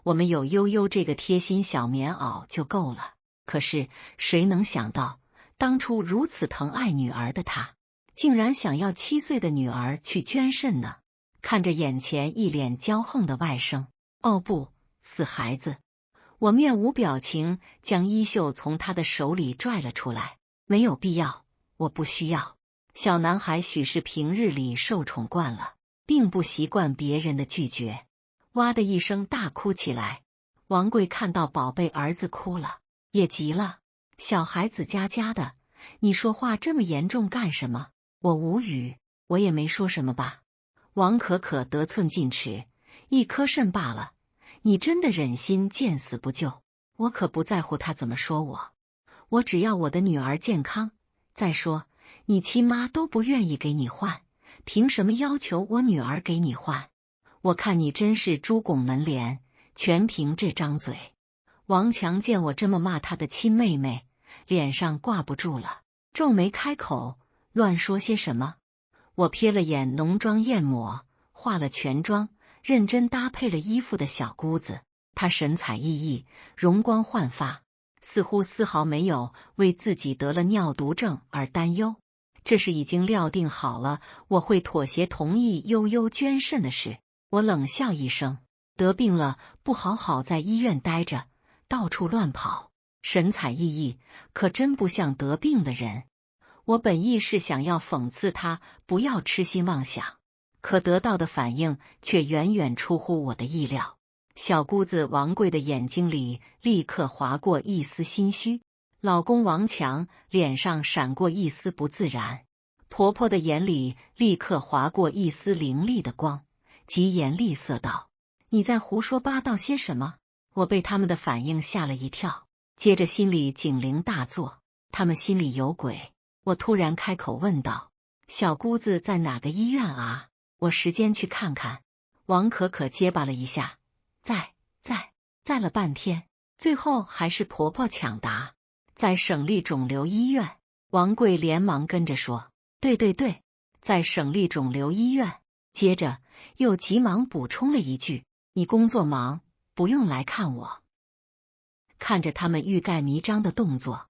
我们有悠悠这个贴心小棉袄就够了。可是谁能想到，当初如此疼爱女儿的他，竟然想要7岁的女儿去捐肾呢？看着眼前一脸骄横的外甥，哦不，死孩子！我面无表情，将衣袖从他的手里拽了出来。没有必要，我不需要。小男孩许是平日里受宠惯了，并不习惯别人的拒绝。哇的一声大哭起来。王贵看到宝贝儿子哭了，也急了。小孩子家家的，你说话这么严重干什么？我无语，我也没说什么吧。王可可得寸进尺，一颗肾罢了。你真的忍心见死不救？我可不在乎他怎么说我只要我的女儿健康。再说，你亲妈都不愿意给你换，凭什么要求我女儿给你换？我看你真是猪拱门帘，全凭这张嘴。王强见我这么骂他的亲妹妹，脸上挂不住了，皱眉开口，乱说些什么？我瞥了眼浓妆艳抹，化了全妆，认真搭配了衣服的小姑子，她神采奕奕，容光焕发，似乎丝毫没有为自己得了尿毒症而担忧。这是已经料定好了我会妥协同意悠悠捐肾的事。我冷笑一声，得病了不好好在医院待着，到处乱跑，神采奕奕，可真不像得病的人。我本意是想要讽刺他不要痴心妄想，可得到的反应却远远出乎我的意料。小姑子王贵的眼睛里立刻划过一丝心虚，老公王强脸上闪过一丝不自然，婆婆的眼里立刻划过一丝凌厉的光，疾言厉色道：你在胡说八道些什么？我被他们的反应吓了一跳，接着心里警铃大作，他们心里有鬼。我突然开口问道：小姑子在哪个医院啊？我时间去看看。王可可结巴了一下，在了半天，最后还是婆婆抢答，在省立肿瘤医院。王贵连忙跟着说：对，在省立肿瘤医院。接着又急忙补充了一句：你工作忙，不用来看我。看着他们欲盖弥彰的动作，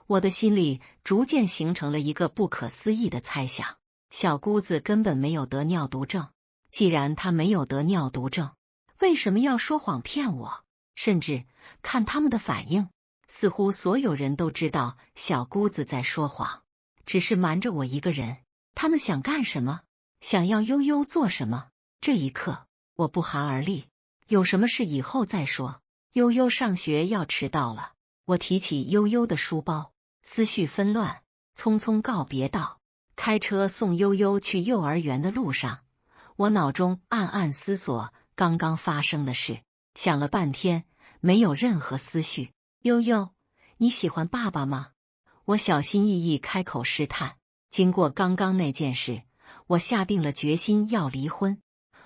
我的心里逐渐形成了一个不可思议的猜想：小姑子根本没有得尿毒症。既然她没有得尿毒症，为什么要说谎骗我？甚至看他们的反应，似乎所有人都知道小姑子在说谎，只是瞒着我一个人。他们想干什么？想要悠悠做什么？这一刻，我不寒而栗。有什么事以后再说。悠悠上学要迟到了，我提起悠悠的书包，思绪纷乱，匆匆告别道。开车送悠悠去幼儿园的路上，我脑中暗暗思索刚刚发生的事，想了半天，没有任何思绪。悠悠，你喜欢爸爸吗？我小心翼翼开口试探。经过刚刚那件事，我下定了决心要离婚。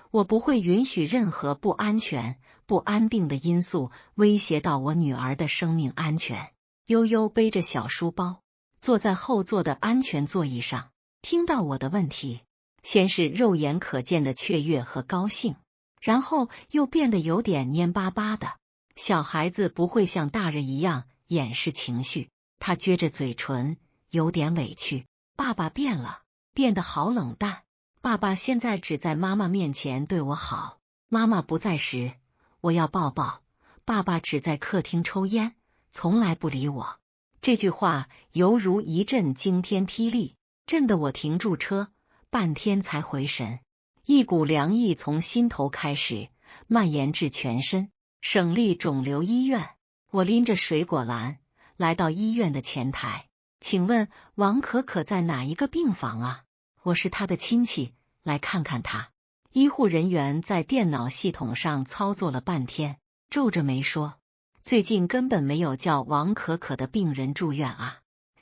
我不会允许任何不安全、不安定的因素威胁到我女儿的生命安全。悠悠背着小书包，坐在后座的安全座椅上，听到我的问题，先是肉眼可见的雀跃和高兴，然后又变得有点蔫巴巴的。小孩子不会像大人一样掩饰情绪，他撅着嘴唇，有点委屈。爸爸变了，变得好冷淡。爸爸现在只在妈妈面前对我好，妈妈不在时，我要抱抱。爸爸只在客厅抽烟，从来不理我。这句话犹如一阵惊天霹雳，震得我停住车，半天才回神。一股凉意从心头开始蔓延至全身。省立肿瘤医院，我拎着水果篮来到医院的前台。请问王可可在哪一个病房啊？我是她的亲戚，来看看她。医护人员在电脑系统上操作了半天，皱着眉说：最近根本没有叫王可可的病人住院啊，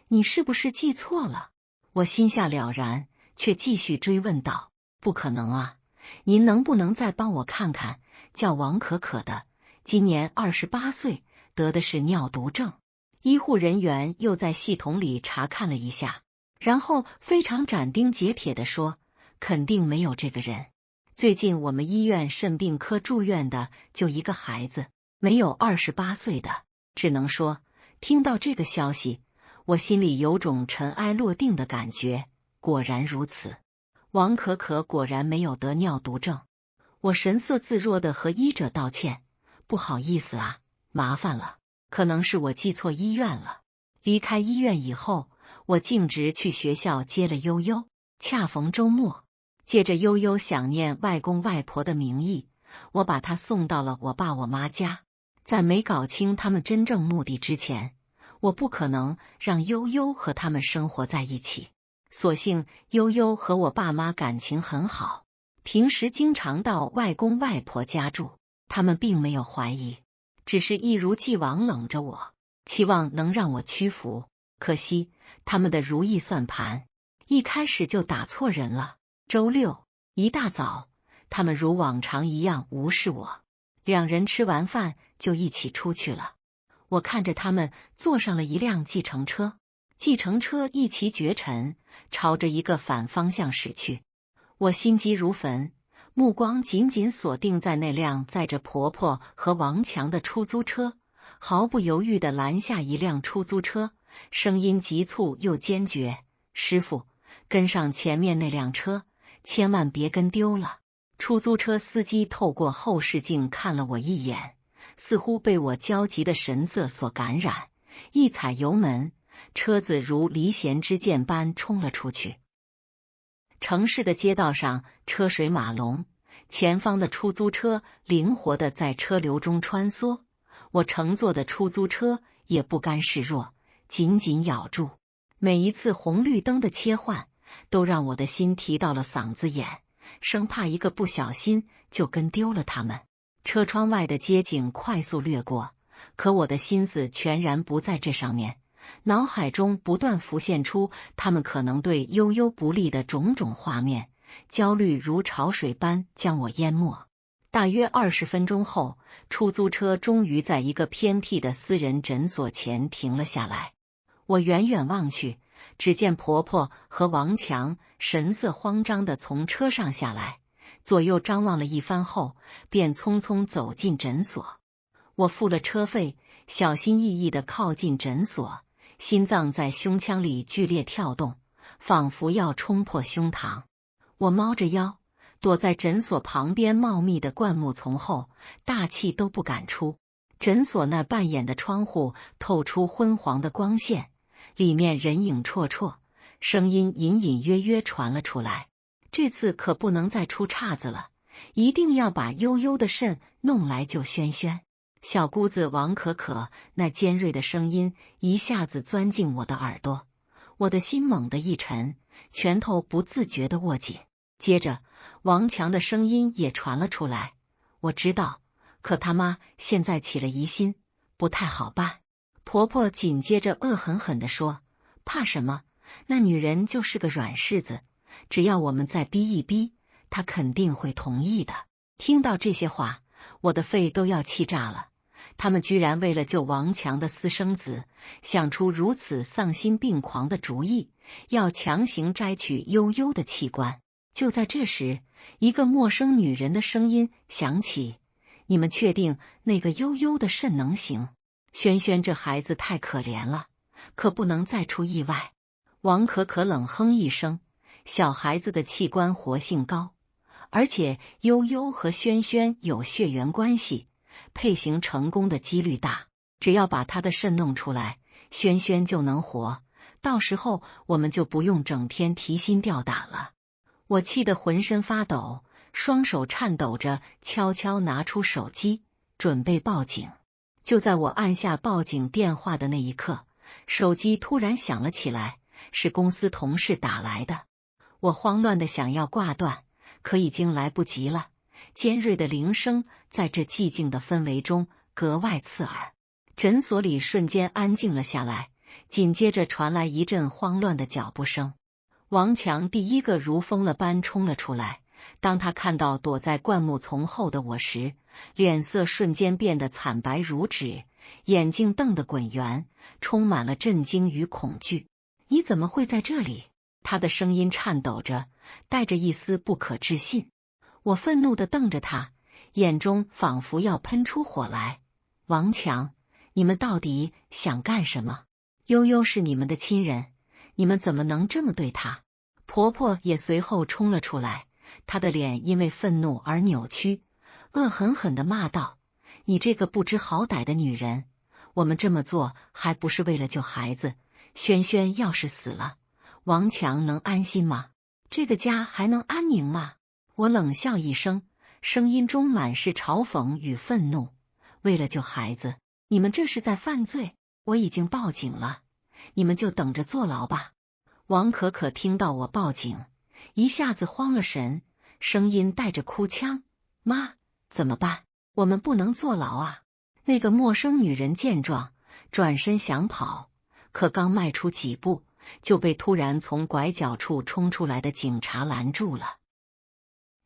你是不是记错了？我心下了然，却继续追问道：不可能啊，您能不能再帮我看看叫王可可的，今年28岁，得的是尿毒症。医护人员又在系统里查看了一下，然后非常斩钉截铁地说：肯定没有这个人。最近我们医院肾病科住院的就一个孩子，没有28岁的。只能说，听到这个消息，我心里有种尘埃落定的感觉。果然如此，王可可果然没有得尿毒症。我神色自若地和医者道歉：不好意思啊，麻烦了，可能是我记错医院了。离开医院以后，我径直去学校接了悠悠，恰逢周末，借着悠悠想念外公外婆的名义，我把她送到了我爸我妈家。在没搞清他们真正目的之前，我不可能让悠悠和他们生活在一起。所幸悠悠和我爸妈感情很好，平时经常到外公外婆家住，他们并没有怀疑，只是一如既往冷着我，期望能让我屈服。可惜他们的如意算盘一开始就打错人了。周六一大早，他们如往常一样无视我，两人吃完饭就一起出去了。我看着他们坐上了一辆计程车，计程车一骑绝尘，朝着一个反方向驶去。我心急如焚，目光紧紧锁定在那辆载着婆婆和王强的出租车，毫不犹豫地拦下一辆出租车，声音急促又坚决：“师傅，跟上前面那辆车，千万别跟丢了。”出租车司机透过后视镜看了我一眼，似乎被我焦急的神色所感染，一踩油门，车子如离弦之箭般冲了出去。城市的街道上车水马龙，前方的出租车灵活地在车流中穿梭，我乘坐的出租车也不甘示弱，紧紧咬住。每一次红绿灯的切换，都让我的心提到了嗓子眼，生怕一个不小心就跟丢了他们。车窗外的街景快速掠过，可我的心思全然不在这上面，脑海中不断浮现出他们可能对悠悠不利的种种画面，焦虑如潮水般将我淹没。大约20分钟后，出租车终于在一个偏僻的私人诊所前停了下来。我远远望去，只见婆婆和王强神色慌张地从车上下来，左右张望了一番后，便匆匆走进诊所。我付了车费，小心翼翼地靠近诊所，心脏在胸腔里剧烈跳动，仿佛要冲破胸膛。我猫着腰，躲在诊所旁边茂密的灌木丛后，大气都不敢出。诊所那半掩的窗户透出昏黄的光线，里面人影绰绰，声音隐隐约约传了出来。这次可不能再出岔子了，一定要把悠悠的肾弄来救轩轩。小姑子王可可那尖锐的声音一下子钻进我的耳朵，我的心猛地一沉，拳头不自觉地握紧。接着王强的声音也传了出来：“我知道，可他妈现在起了疑心，不太好办。”婆婆紧接着恶狠狠地说：“怕什么？那女人就是个软柿子，只要我们再逼一逼，她肯定会同意的。”听到这些话，我的肺都要气炸了。他们居然为了救王强的私生子，想出如此丧心病狂的主意，要强行摘取悠悠的器官。就在这时，一个陌生女人的声音响起：“你们确定那个悠悠的肾能行？轩轩这孩子太可怜了，可不能再出意外。”王可可冷哼一声：“小孩子的器官活性高，而且悠悠和轩轩有血缘关系，配型成功的几率大，只要把他的肾弄出来，轩轩就能活，到时候我们就不用整天提心吊胆了。”我气得浑身发抖，双手颤抖着悄悄拿出手机，准备报警。就在我按下报警电话的那一刻，手机突然响了起来，是公司同事打来的。我慌乱的想要挂断，可已经来不及了。尖锐的铃声在这寂静的氛围中格外刺耳，诊所里瞬间安静了下来，紧接着传来一阵慌乱的脚步声。王强第一个如疯了般冲了出来，当他看到躲在灌木丛后的我时，脸色瞬间变得惨白如纸，眼睛瞪得滚圆，充满了震惊与恐惧。“你怎么会在这里？”他的声音颤抖着，带着一丝不可置信。我愤怒地瞪着他，眼中仿佛要喷出火来。“王强，你们到底想干什么？悠悠是你们的亲人，你们怎么能这么对她？”婆婆也随后冲了出来，她的脸因为愤怒而扭曲，恶狠狠地骂道：“你这个不知好歹的女人，我们这么做还不是为了救孩子？轩轩要是死了，王强能安心吗？这个家还能安宁吗？我冷笑一声，声音中满是嘲讽与愤怒。为了救孩子，你们这是在犯罪，我已经报警了，你们就等着坐牢吧。王可可听到我报警，一下子慌了神，声音带着哭腔：妈，怎么办？我们不能坐牢啊！那个陌生女人见状，转身想跑，可刚迈出几步，就被突然从拐角处冲出来的警察拦住了。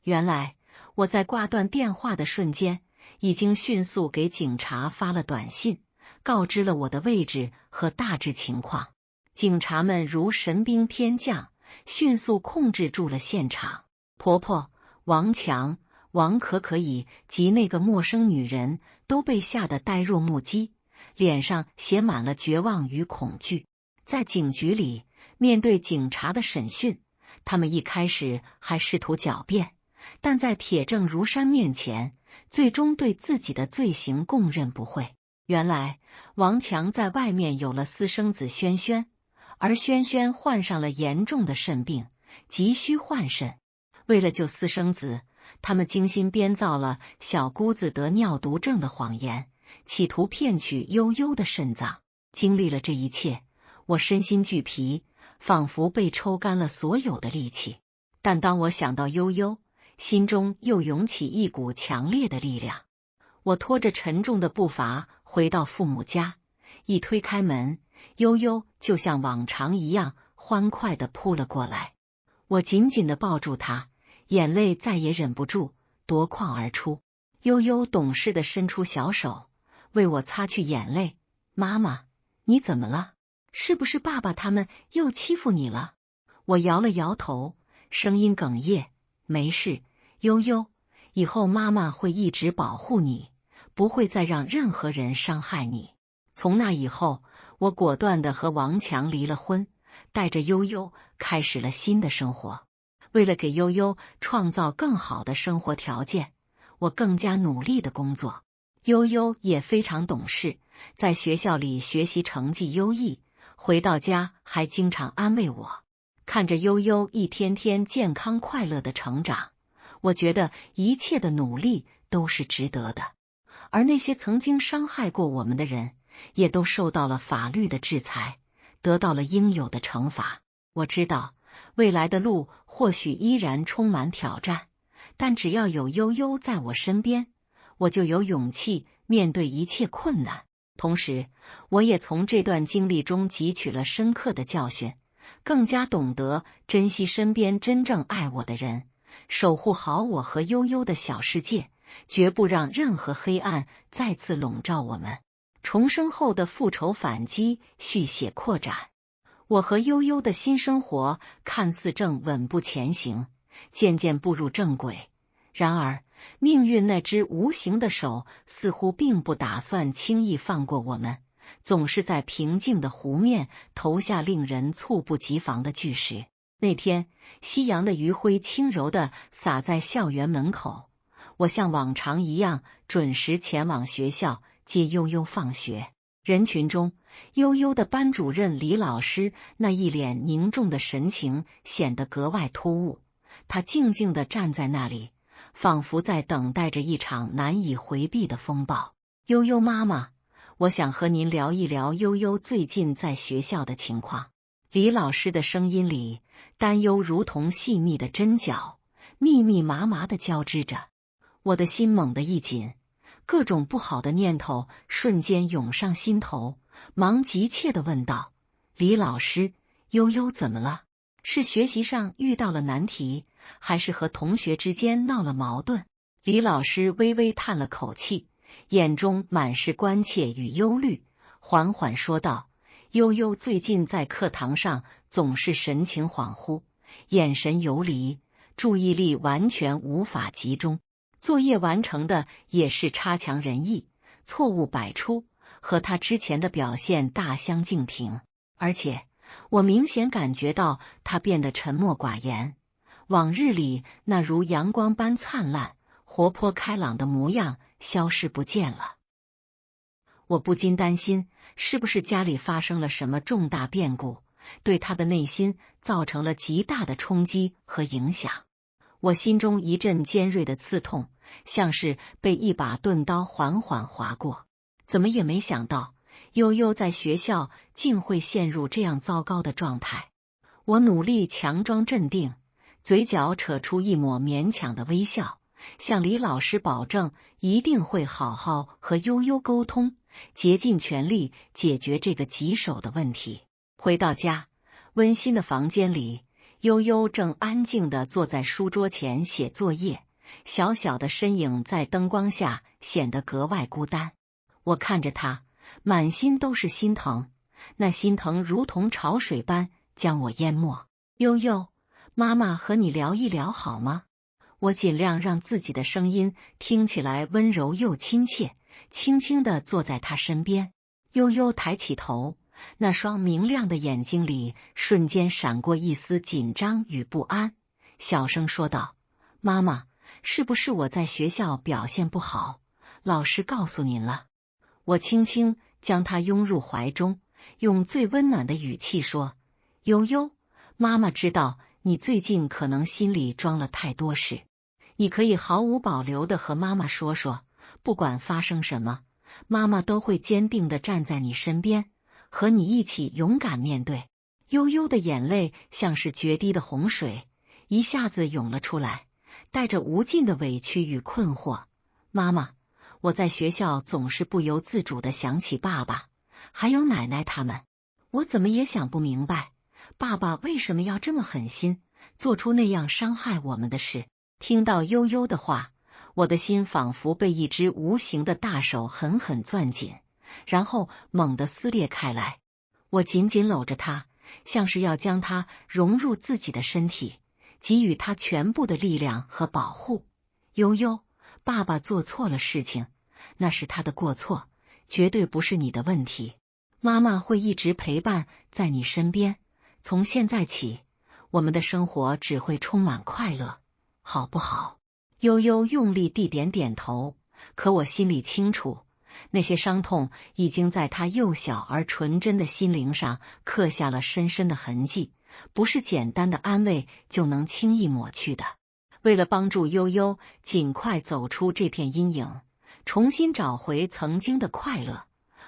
原来我在挂断电话的瞬间，已经迅速给警察发了短信，告知了我的位置和大致情况。警察们如神兵天将，迅速控制住了现场。婆婆、王强、王可可以及那个陌生女人都被吓得呆若木鸡，脸上写满了绝望与恐惧。在警局里，面对警察的审讯，他们一开始还试图狡辩，但在铁证如山面前，最终对自己的罪行供认不讳。原来王强在外面有了私生子轩轩，而轩轩患上了严重的肾病，急需换肾。为了救私生子，他们精心编造了小姑子得尿毒症的谎言，企图骗取悠悠的肾脏。经历了这一切，我身心俱疲，仿佛被抽干了所有的力气。但当我想到悠悠，心中又涌起一股强烈的力量。我拖着沉重的步伐回到父母家，一推开门，悠悠就像往常一样欢快地扑了过来。我紧紧地抱住她，眼泪再也忍不住夺眶而出。悠悠懂事地伸出小手，为我擦去眼泪。妈妈，你怎么了？是不是爸爸他们又欺负你了？我摇了摇头，声音哽咽。没事，悠悠，以后妈妈会一直保护你，不会再让任何人伤害你。从那以后，我果断地和王强离了婚，带着悠悠开始了新的生活。为了给悠悠创造更好的生活条件，我更加努力的工作。悠悠也非常懂事，在学校里学习成绩优异，回到家还经常安慰我。看着悠悠一天天健康快乐的成长，我觉得一切的努力都是值得的。而那些曾经伤害过我们的人，也都受到了法律的制裁，得到了应有的惩罚。我知道未来的路或许依然充满挑战，但只要有悠悠在我身边，我就有勇气面对一切困难。同时，我也从这段经历中汲取了深刻的教训，更加懂得珍惜身边真正爱我的人，守护好我和悠悠的小世界，绝不让任何黑暗再次笼罩我们。重生后的复仇反击续写扩展，我和悠悠的新生活看似正稳步前行，渐渐步入正轨。然而，命运那只无形的手似乎并不打算轻易放过我们，总是在平静的湖面投下令人猝不及防的巨石。那天，夕阳的余晖轻柔地洒在校园门口，我像往常一样准时前往学校接悠悠放学。人群中，悠悠的班主任李老师那一脸凝重的神情显得格外突兀，他静静地站在那里，仿佛在等待着一场难以回避的风暴。悠悠妈妈，我想和您聊一聊悠悠最近在学校的情况。李老师的声音里，担忧如同细密的针脚，密密麻麻地交织着。我的心猛地一紧，各种不好的念头瞬间涌上心头，忙急切地问道：李老师，悠悠怎么了？是学习上遇到了难题，还是和同学之间闹了矛盾？李老师微微叹了口气，眼中满是关切与忧虑，缓缓说道：悠悠最近在课堂上总是神情恍惚，眼神游离，注意力完全无法集中，作业完成的也是差强人意，错误百出，和他之前的表现大相径庭。而且我明显感觉到他变得沉默寡言，往日里那如阳光般灿烂，活泼开朗的模样消失不见了。我不禁担心，是不是家里发生了什么重大变故，对他的内心造成了极大的冲击和影响。我心中一阵尖锐的刺痛，像是被一把钝刀缓缓划过。怎么也没想到，悠悠在学校竟会陷入这样糟糕的状态。我努力强装镇定，嘴角扯出一抹勉强的微笑，向李老师保证一定会好好和悠悠沟通，竭尽全力解决这个棘手的问题。回到家，温馨的房间里，悠悠正安静地坐在书桌前写作业，小小的身影在灯光下显得格外孤单。我看着他，满心都是心疼，那心疼如同潮水般将我淹没。悠悠，妈妈和你聊一聊好吗？我尽量让自己的声音听起来温柔又亲切，轻轻地坐在他身边。悠悠抬起头，那双明亮的眼睛里瞬间闪过一丝紧张与不安，小声说道：妈妈，是不是我在学校表现不好？老师告诉您了？我轻轻将他拥入怀中，用最温暖的语气说：悠悠，妈妈知道你最近可能心里装了太多事，你可以毫无保留地和妈妈说说，不管发生什么，妈妈都会坚定地站在你身边，和你一起勇敢面对。悠悠的眼泪像是决堤的洪水，一下子涌了出来，带着无尽的委屈与困惑。妈妈，我在学校总是不由自主地想起爸爸，还有奶奶他们，我怎么也想不明白，爸爸为什么要这么狠心，做出那样伤害我们的事。听到悠悠的话，我的心仿佛被一只无形的大手狠狠攥紧，然后猛地撕裂开来。我紧紧搂着他，像是要将他融入自己的身体，给予他全部的力量和保护。悠悠，爸爸做错了事情，那是他的过错，绝对不是你的问题。妈妈会一直陪伴在你身边，从现在起，我们的生活只会充满快乐，好不好？悠悠用力地点点头，可我心里清楚，那些伤痛已经在他幼小而纯真的心灵上刻下了深深的痕迹，不是简单的安慰就能轻易抹去的。为了帮助悠悠尽快走出这片阴影，重新找回曾经的快乐，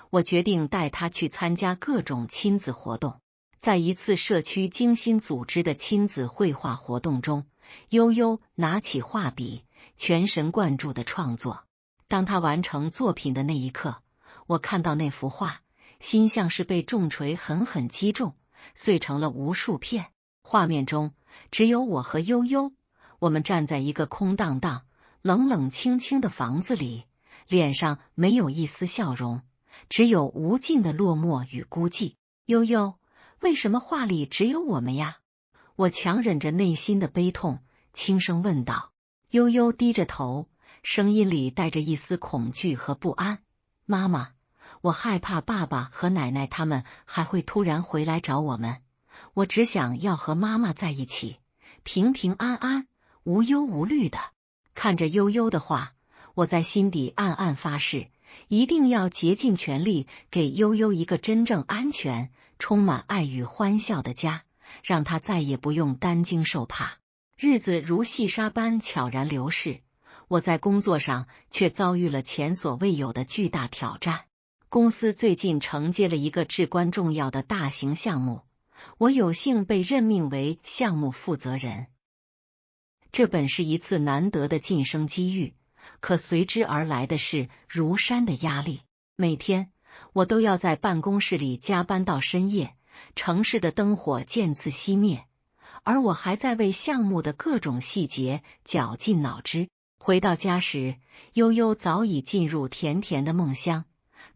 我决定带他去参加各种亲子活动。在一次社区精心组织的亲子绘画活动中，悠悠拿起画笔，全神贯注的创作。当他完成作品的那一刻，我看到那幅画，心像是被重锤狠狠击中，碎成了无数片。画面中只有我和悠悠，我们站在一个空荡荡、冷冷清清的房子里，脸上没有一丝笑容，只有无尽的落寞与孤寂。悠悠，为什么画里只有我们呀？我强忍着内心的悲痛，轻声问道。悠悠低着头，声音里带着一丝恐惧和不安。妈妈，我害怕爸爸和奶奶他们还会突然回来找我们，我只想要和妈妈在一起，平平安安，无忧无虑的。看着悠悠的话，我在心底暗暗发誓，一定要竭尽全力给悠悠一个真正安全、充满爱与欢笑的家，让她再也不用担惊受怕。日子如细沙般悄然流逝，我在工作上却遭遇了前所未有的巨大挑战。公司最近承接了一个至关重要的大型项目，我有幸被任命为项目负责人。这本是一次难得的晋升机遇，可随之而来的是如山的压力。每天我都要在办公室里加班到深夜，城市的灯火渐次熄灭，而我还在为项目的各种细节绞尽脑汁。回到家时，悠悠早已进入甜甜的梦乡，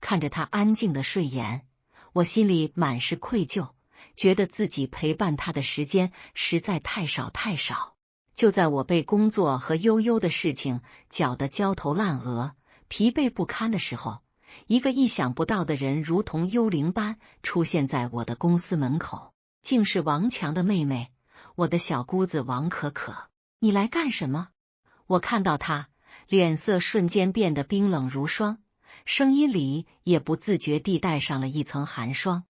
看着她安静的睡颜，我心里满是愧疚，觉得自己陪伴她的时间实在太少太少。就在我被工作和悠悠的事情搅得焦头烂额、疲惫不堪的时候，一个意想不到的人如同幽灵般出现在我的公司门口，竟是王强的妹妹，我的小姑子王可可。你来干什么？我看到她，脸色瞬间变得冰冷如霜，声音里也不自觉地带上了一层寒霜。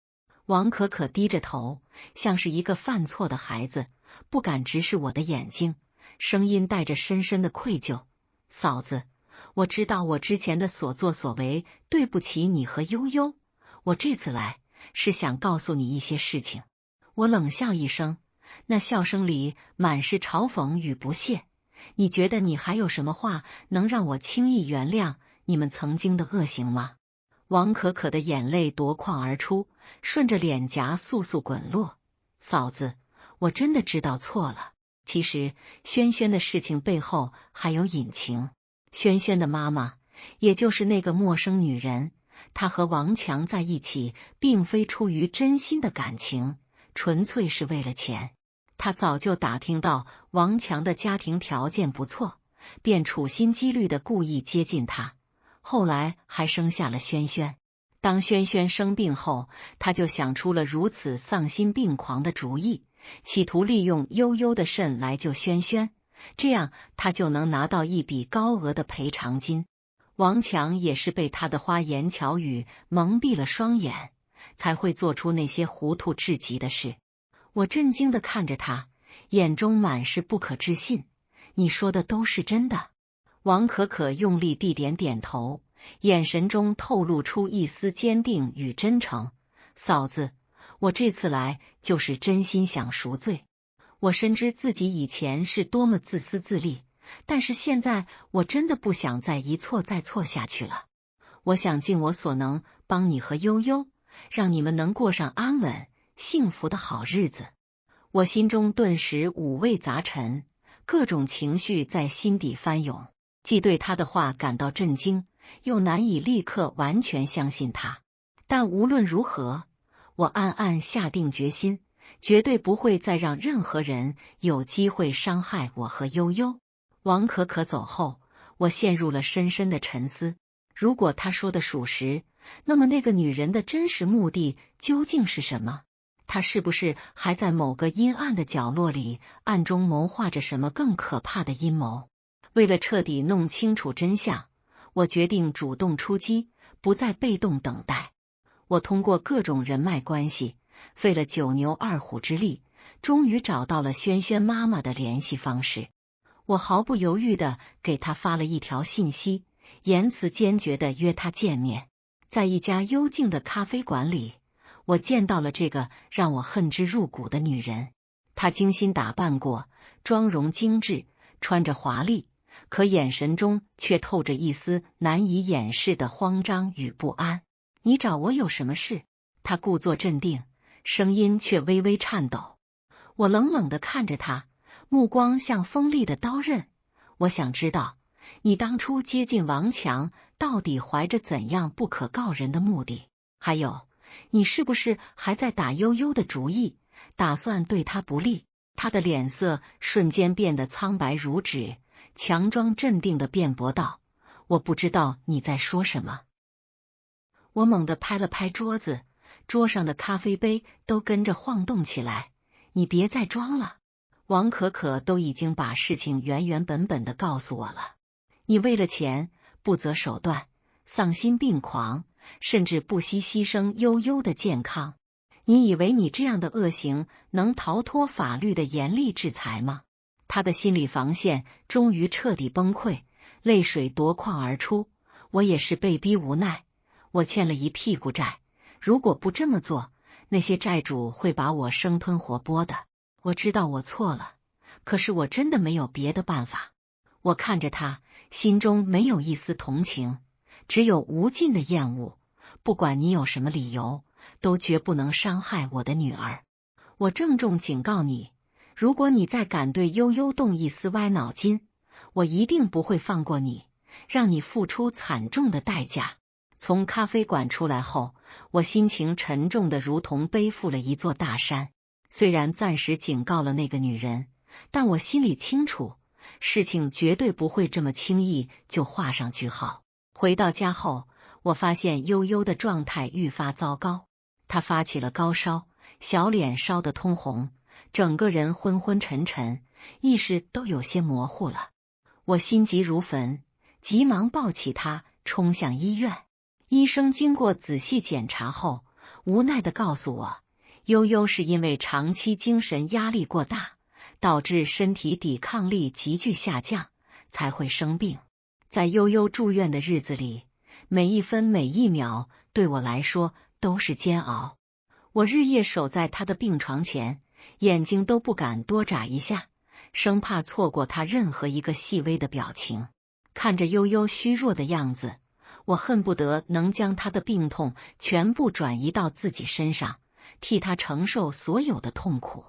王可可低着头，像是一个犯错的孩子，不敢直视我的眼睛，声音带着深深的愧疚：“嫂子，我知道我之前的所作所为对不起你和悠悠，我这次来是想告诉你一些事情。”我冷笑一声，那笑声里满是嘲讽与不屑：“你觉得你还有什么话能让我轻易原谅你们曾经的恶行吗？”王可可的眼泪夺眶而出，顺着脸颊簌簌滚落。“嫂子，我真的知道错了。其实轩轩的事情背后还有隐情。轩轩的妈妈，也就是那个陌生女人，她和王强在一起，并非出于真心的感情，纯粹是为了钱。她早就打听到王强的家庭条件不错，便处心积虑的故意接近他。后来还生下了轩轩。当轩轩生病后，他就想出了如此丧心病狂的主意，企图利用悠悠的肾来救轩轩，这样他就能拿到一笔高额的赔偿金。王强也是被他的花言巧语蒙蔽了双眼，才会做出那些糊涂至极的事。我震惊地看着他，眼中满是不可置信：“你说的都是真的？”王可可用力地点点头，眼神中透露出一丝坚定与真诚：“嫂子，我这次来就是真心想赎罪。我深知自己以前是多么自私自利，但是现在我真的不想再一错再错下去了。我想尽我所能帮你和悠悠，让你们能过上安稳幸福的好日子。”我心中顿时五味杂陈，各种情绪在心底翻涌，既对他的话感到震惊，又难以立刻完全相信他。但无论如何，我暗暗下定决心，绝对不会再让任何人有机会伤害我和悠悠。王可可走后，我陷入了深深的沉思。如果他说的属实，那么那个女人的真实目的究竟是什么？她是不是还在某个阴暗的角落里暗中谋划着什么更可怕的阴谋？为了彻底弄清楚真相，我决定主动出击，不再被动等待。我通过各种人脉关系，费了九牛二虎之力，终于找到了轩轩妈妈的联系方式。我毫不犹豫地给她发了一条信息，言辞坚决地约她见面。在一家幽静的咖啡馆里，我见到了这个让我恨之入骨的女人。她精心打扮过，妆容精致，穿着华丽，可眼神中却透着一丝难以掩饰的慌张与不安。“你找我有什么事？”她故作镇定，声音却微微颤抖。我冷冷地看着她，目光像锋利的刀刃。我想知道，你当初接近王强，到底怀着怎样不可告人的目的？还有，你是不是还在打悠悠的主意，打算对他不利？他的脸色瞬间变得苍白如纸，强装镇定地辩驳道：“我不知道你在说什么。”我猛地拍了拍桌子，桌上的咖啡杯都跟着晃动起来。“你别再装了，王可可都已经把事情原原本本地告诉我了。你为了钱不择手段，丧心病狂，甚至不惜牺牲悠悠的健康。你以为你这样的恶行能逃脱法律的严厉制裁吗？”他的心理防线终于彻底崩溃，泪水夺眶而出。我也是被逼无奈，我欠了一屁股债，如果不这么做，那些债主会把我生吞活剥的。我知道我错了，可是我真的没有别的办法。我看着他，心中没有一丝同情，只有无尽的厌恶。不管你有什么理由，都绝不能伤害我的女儿。我郑重警告你，如果你再敢对悠悠动一丝歪脑筋，我一定不会放过你，让你付出惨重的代价。从咖啡馆出来后，我心情沉重的如同背负了一座大山。虽然暂时警告了那个女人，但我心里清楚，事情绝对不会这么轻易就画上句号。回到家后，我发现悠悠的状态愈发糟糕，她发起了高烧，小脸烧得通红，整个人昏昏沉沉，意识都有些模糊了。我心急如焚，急忙抱起他冲向医院。医生经过仔细检查后，无奈地告诉我，悠悠是因为长期精神压力过大，导致身体抵抗力急剧下降，才会生病。在悠悠住院的日子里，每一分每一秒对我来说都是煎熬。我日夜守在他的病床前，眼睛都不敢多眨一下，生怕错过他任何一个细微的表情。看着悠悠虚弱的样子，我恨不得能将他的病痛全部转移到自己身上，替他承受所有的痛苦。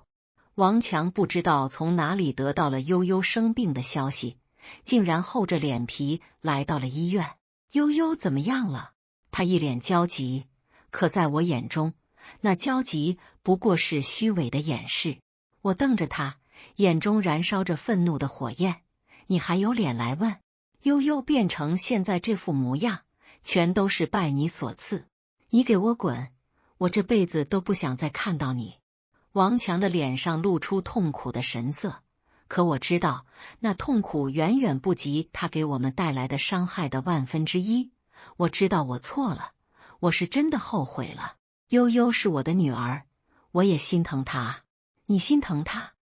王强不知道从哪里得到了悠悠生病的消息，竟然厚着脸皮来到了医院。悠悠怎么样了？他一脸焦急，可在我眼中，那焦急不过是虚伪的掩饰。我瞪着他，眼中燃烧着愤怒的火焰。你还有脸来问？悠悠变成现在这副模样，全都是拜你所赐。你给我滚！我这辈子都不想再看到你。王强的脸上露出痛苦的神色，可我知道，那痛苦远远不及他给我们带来的伤害的1/1000。我知道我错了，我是真的后悔了。悠悠是我的女儿，我也心疼她。你心疼她？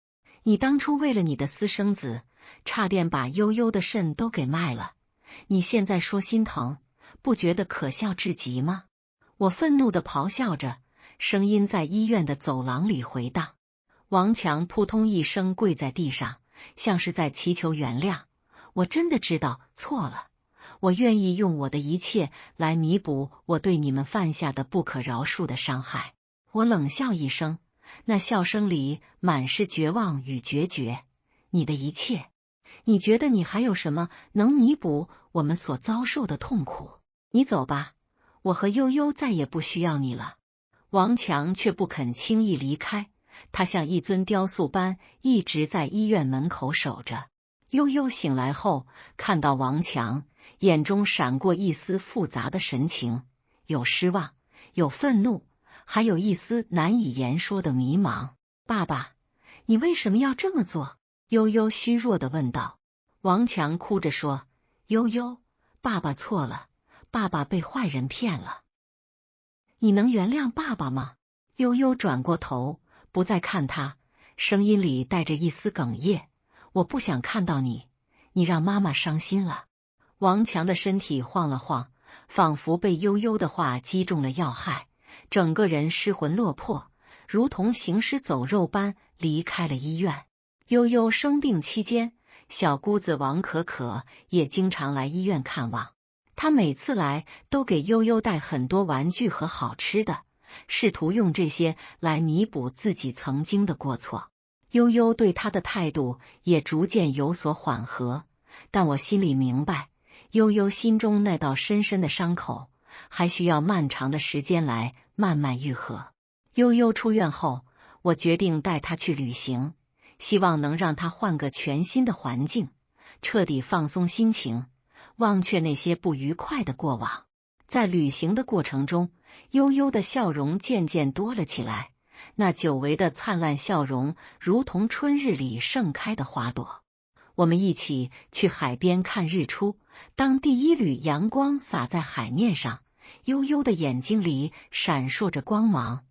你当初为了你的私生子，差点把悠悠的肾都给卖了，你现在说心疼，不觉得可笑至极吗？我愤怒地咆哮着，声音在医院的走廊里回荡。王强扑通一声跪在地上，像是在祈求原谅。我真的知道错了，我愿意用我的一切来弥补我对你们犯下的不可饶恕的伤害。我冷笑一声，那笑声里满是绝望与决绝。你的一切？你觉得你还有什么能弥补我们所遭受的痛苦？你走吧，我和悠悠再也不需要你了。王强却不肯轻易离开，他像一尊雕塑般一直在医院门口守着。悠悠醒来后，看到王强，眼中闪过一丝复杂的神情，有失望，有愤怒，还有一丝难以言说的迷茫。爸爸，你为什么要这么做？悠悠虚弱地问道。王强哭着说，悠悠，爸爸错了，爸爸被坏人骗了。你能原谅爸爸吗？悠悠转过头，不再看他，声音里带着一丝哽咽。我不想看到你，你让妈妈伤心了。王强的身体晃了晃，仿佛被悠悠的话击中了要害，整个人失魂落魄，如同行尸走肉般离开了医院。悠悠生病期间，小姑子王可可也经常来医院看望。她每次来都给悠悠带很多玩具和好吃的，试图用这些来弥补自己曾经的过错。悠悠对她的态度也逐渐有所缓和，但我心里明白，悠悠心中那道深深的伤口还需要漫长的时间来慢慢愈合。悠悠出院后，我决定带她去旅行，希望能让她换个全新的环境，彻底放松心情，忘却那些不愉快的过往。在旅行的过程中，悠悠的笑容渐渐多了起来，那久违的灿烂笑容如同春日里盛开的花朵。我们一起去海边看日出，当第一缕阳光洒在海面上，悠悠的眼睛里闪烁着光芒。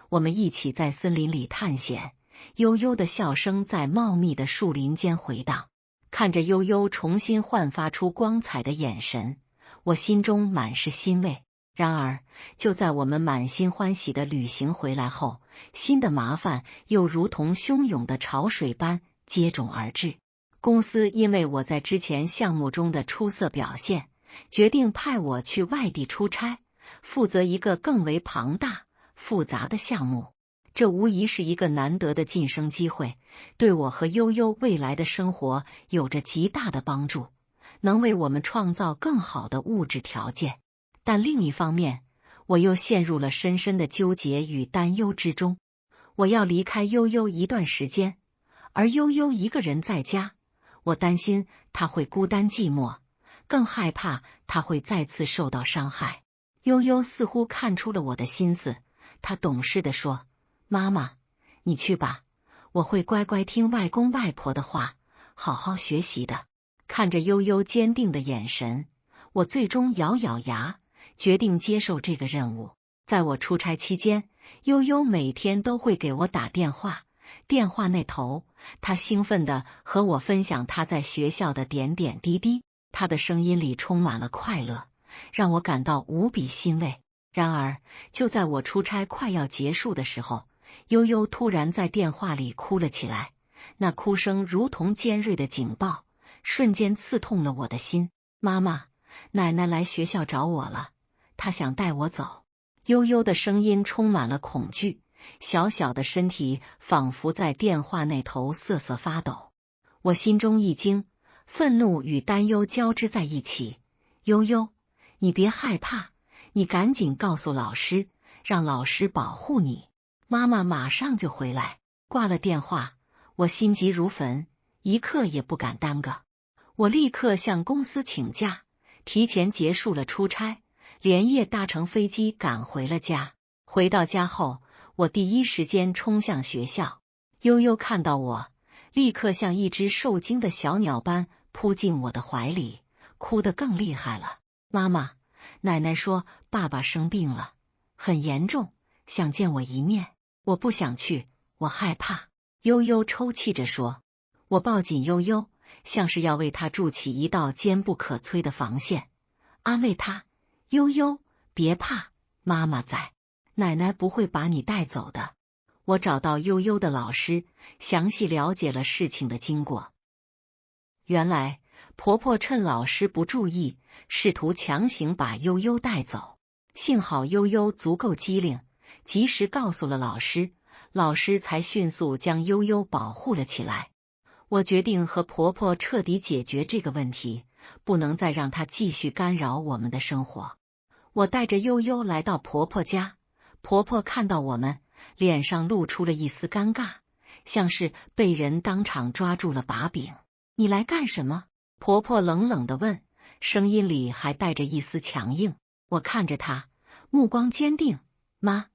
我们一起在森林里探险，悠悠的笑声在茂密的树林间回荡。看着悠悠重新焕发出光彩的眼神，我心中满是欣慰。然而，就在我们满心欢喜的旅行回来后，新的麻烦又如同汹涌的潮水般接踵而至。公司因为我在之前项目中的出色表现，决定派我去外地出差，负责一个更为庞大、复杂的项目。这无疑是一个难得的晋升机会，对我和悠悠未来的生活有着极大的帮助，能为我们创造更好的物质条件。但另一方面，我又陷入了深深的纠结与担忧之中。我要离开悠悠一段时间，而悠悠一个人在家，我担心她会孤单寂寞，更害怕她会再次受到伤害。悠悠似乎看出了我的心思，她懂事地说，妈妈，你去吧，我会乖乖听外公外婆的话，好好学习的。看着悠悠坚定的眼神，我最终咬咬牙，决定接受这个任务。在我出差期间，悠悠每天都会给我打电话，电话那头，她兴奋地和我分享她在学校的点点滴滴，她的声音里充满了快乐，让我感到无比欣慰。然而，就在我出差快要结束的时候，悠悠突然在电话里哭了起来，那哭声如同尖锐的警报，瞬间刺痛了我的心。妈妈，奶奶来学校找我了，她想带我走。悠悠的声音充满了恐惧，小小的身体仿佛在电话那头瑟瑟发抖。我心中一惊，愤怒与担忧交织在一起。悠悠，你别害怕，你赶紧告诉老师，让老师保护你。妈妈马上就回来。挂了电话，我心急如焚，一刻也不敢耽搁。我立刻向公司请假，提前结束了出差，连夜搭乘飞机赶回了家。回到家后，我第一时间冲向学校。悠悠看到我，立刻像一只受惊的小鸟般扑进我的怀里，哭得更厉害了。妈妈，奶奶说爸爸生病了，很严重，想见我一面。我不想去，我害怕。悠悠抽泣着说。我抱紧悠悠，像是要为她筑起一道坚不可摧的防线，安慰她：悠悠，别怕，妈妈在，奶奶不会把你带走的。我找到悠悠的老师，详细了解了事情的经过。原来，婆婆趁老师不注意，试图强行把悠悠带走。幸好悠悠足够机灵，及时告诉了老师，老师才迅速将悠悠保护了起来。我决定和婆婆彻底解决这个问题，不能再让她继续干扰我们的生活。我带着悠悠来到婆婆家，婆婆看到我们，脸上露出了一丝尴尬，像是被人当场抓住了把柄。你来干什么？婆婆冷冷地问，声音里还带着一丝强硬。我看着她，目光坚定。妈，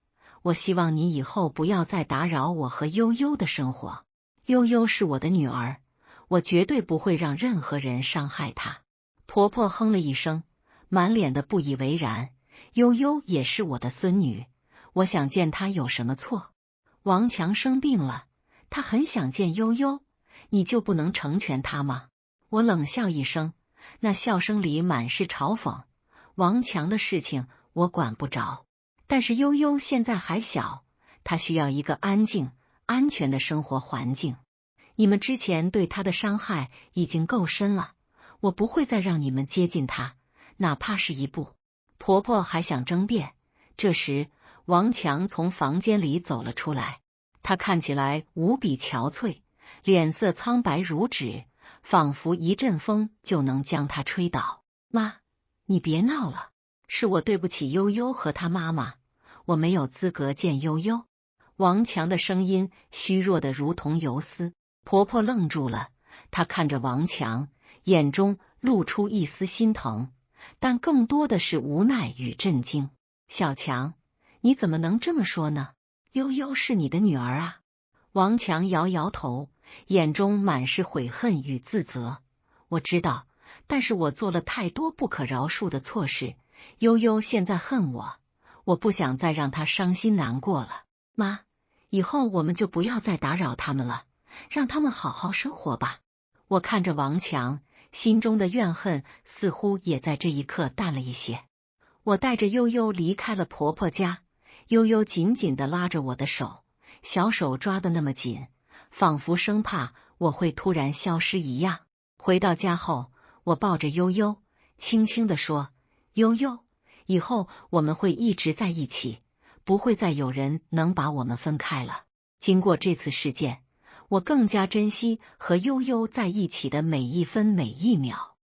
我希望你以后不要再打扰我和悠悠的生活。悠悠是我的女儿，我绝对不会让任何人伤害她。婆婆哼了一声，满脸的不以为然。悠悠也是我的孙女，我想见她有什么错？王强生病了，他很想见悠悠，你就不能成全他吗？我冷笑一声，那笑声里满是嘲讽。王强的事情我管不着，但是悠悠现在还小，她需要一个安静、安全的生活环境。你们之前对她的伤害已经够深了，我不会再让你们接近她，哪怕是一步。婆婆还想争辩，这时王强从房间里走了出来，他看起来无比憔悴，脸色苍白如纸，仿佛一阵风就能将他吹倒。妈，你别闹了，是我对不起悠悠和她妈妈，我没有资格见悠悠。王强的声音虚弱的如同游丝。婆婆愣住了，她看着王强，眼中露出一丝心疼，但更多的是无奈与震惊。小强，你怎么能这么说呢？悠悠是你的女儿啊。王强摇摇头，眼中满是悔恨与自责。我知道，但是我做了太多不可饶恕的错事，悠悠现在恨我，我不想再让她伤心难过了。妈，以后我们就不要再打扰他们了，让他们好好生活吧。我看着王强，心中的怨恨似乎也在这一刻淡了一些。我带着悠悠离开了婆婆家，悠悠紧紧地拉着我的手，小手抓得那么紧，仿佛生怕我会突然消失一样。回到家后，我抱着悠悠，轻轻地说：悠悠，以后我们会一直在一起，不会再有人能把我们分开了。经过这次事件，我更加珍惜和悠悠在一起的每一分每一秒。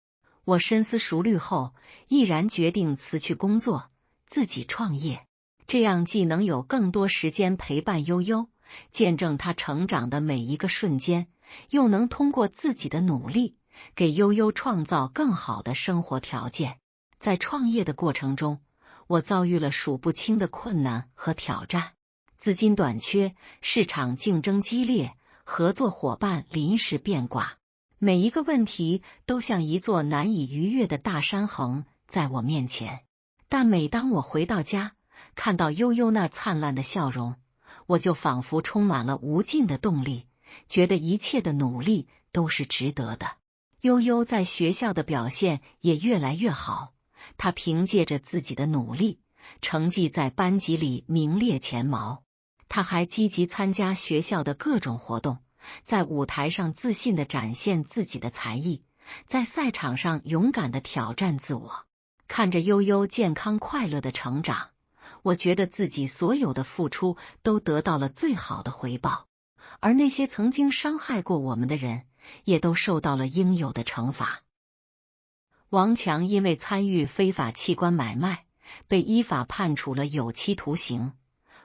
我深思熟虑后，毅然决定辞去工作，自己创业，这样既能有更多时间陪伴悠悠，见证她成长的每一个瞬间，又能通过自己的努力，给悠悠创造更好的生活条件。在创业的过程中，我遭遇了数不清的困难和挑战，资金短缺，市场竞争激烈，合作伙伴临时变卦。每一个问题都像一座难以逾越的大山横在我面前。但每当我回到家，看到悠悠那灿烂的笑容，我就仿佛充满了无尽的动力，觉得一切的努力都是值得的。悠悠在学校的表现也越来越好，他凭借着自己的努力，成绩在班级里名列前茅。他还积极参加学校的各种活动，在舞台上自信地展现自己的才艺，在赛场上勇敢地挑战自我。看着悠悠健康快乐的成长，我觉得自己所有的付出都得到了最好的回报，而那些曾经伤害过我们的人，也都受到了应有的惩罚。王强因为参与非法器官买卖，被依法判处了有期徒刑。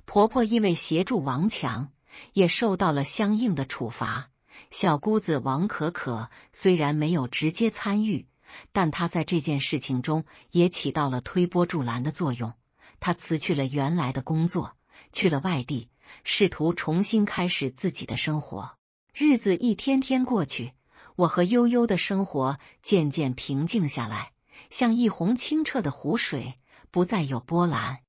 婆婆因为协助王强，也受到了相应的处罚。小姑子王可可虽然没有直接参与，但她在这件事情中也起到了推波助澜的作用。她辞去了原来的工作，去了外地，试图重新开始自己的生活。日子一天天过去，我和悠悠的生活渐渐平静下来，像一泓清澈的湖水，不再有波澜。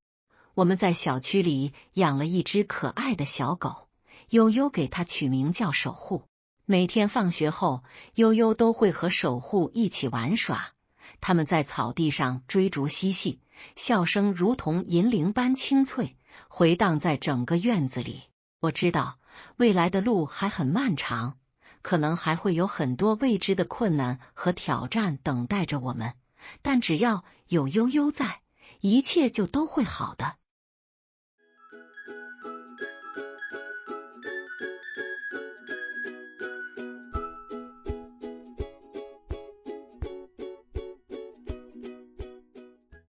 我们在小区里养了一只可爱的小狗，悠悠给它取名叫守护。每天放学后，悠悠都会和守护一起玩耍，他们在草地上追逐嬉戏，笑声如同银铃般清脆，回荡在整个院子里。我知道未来的路还很漫长，可能还会有很多未知的困难和挑战等待着我们，但只要有悠悠在，一切就都会好的。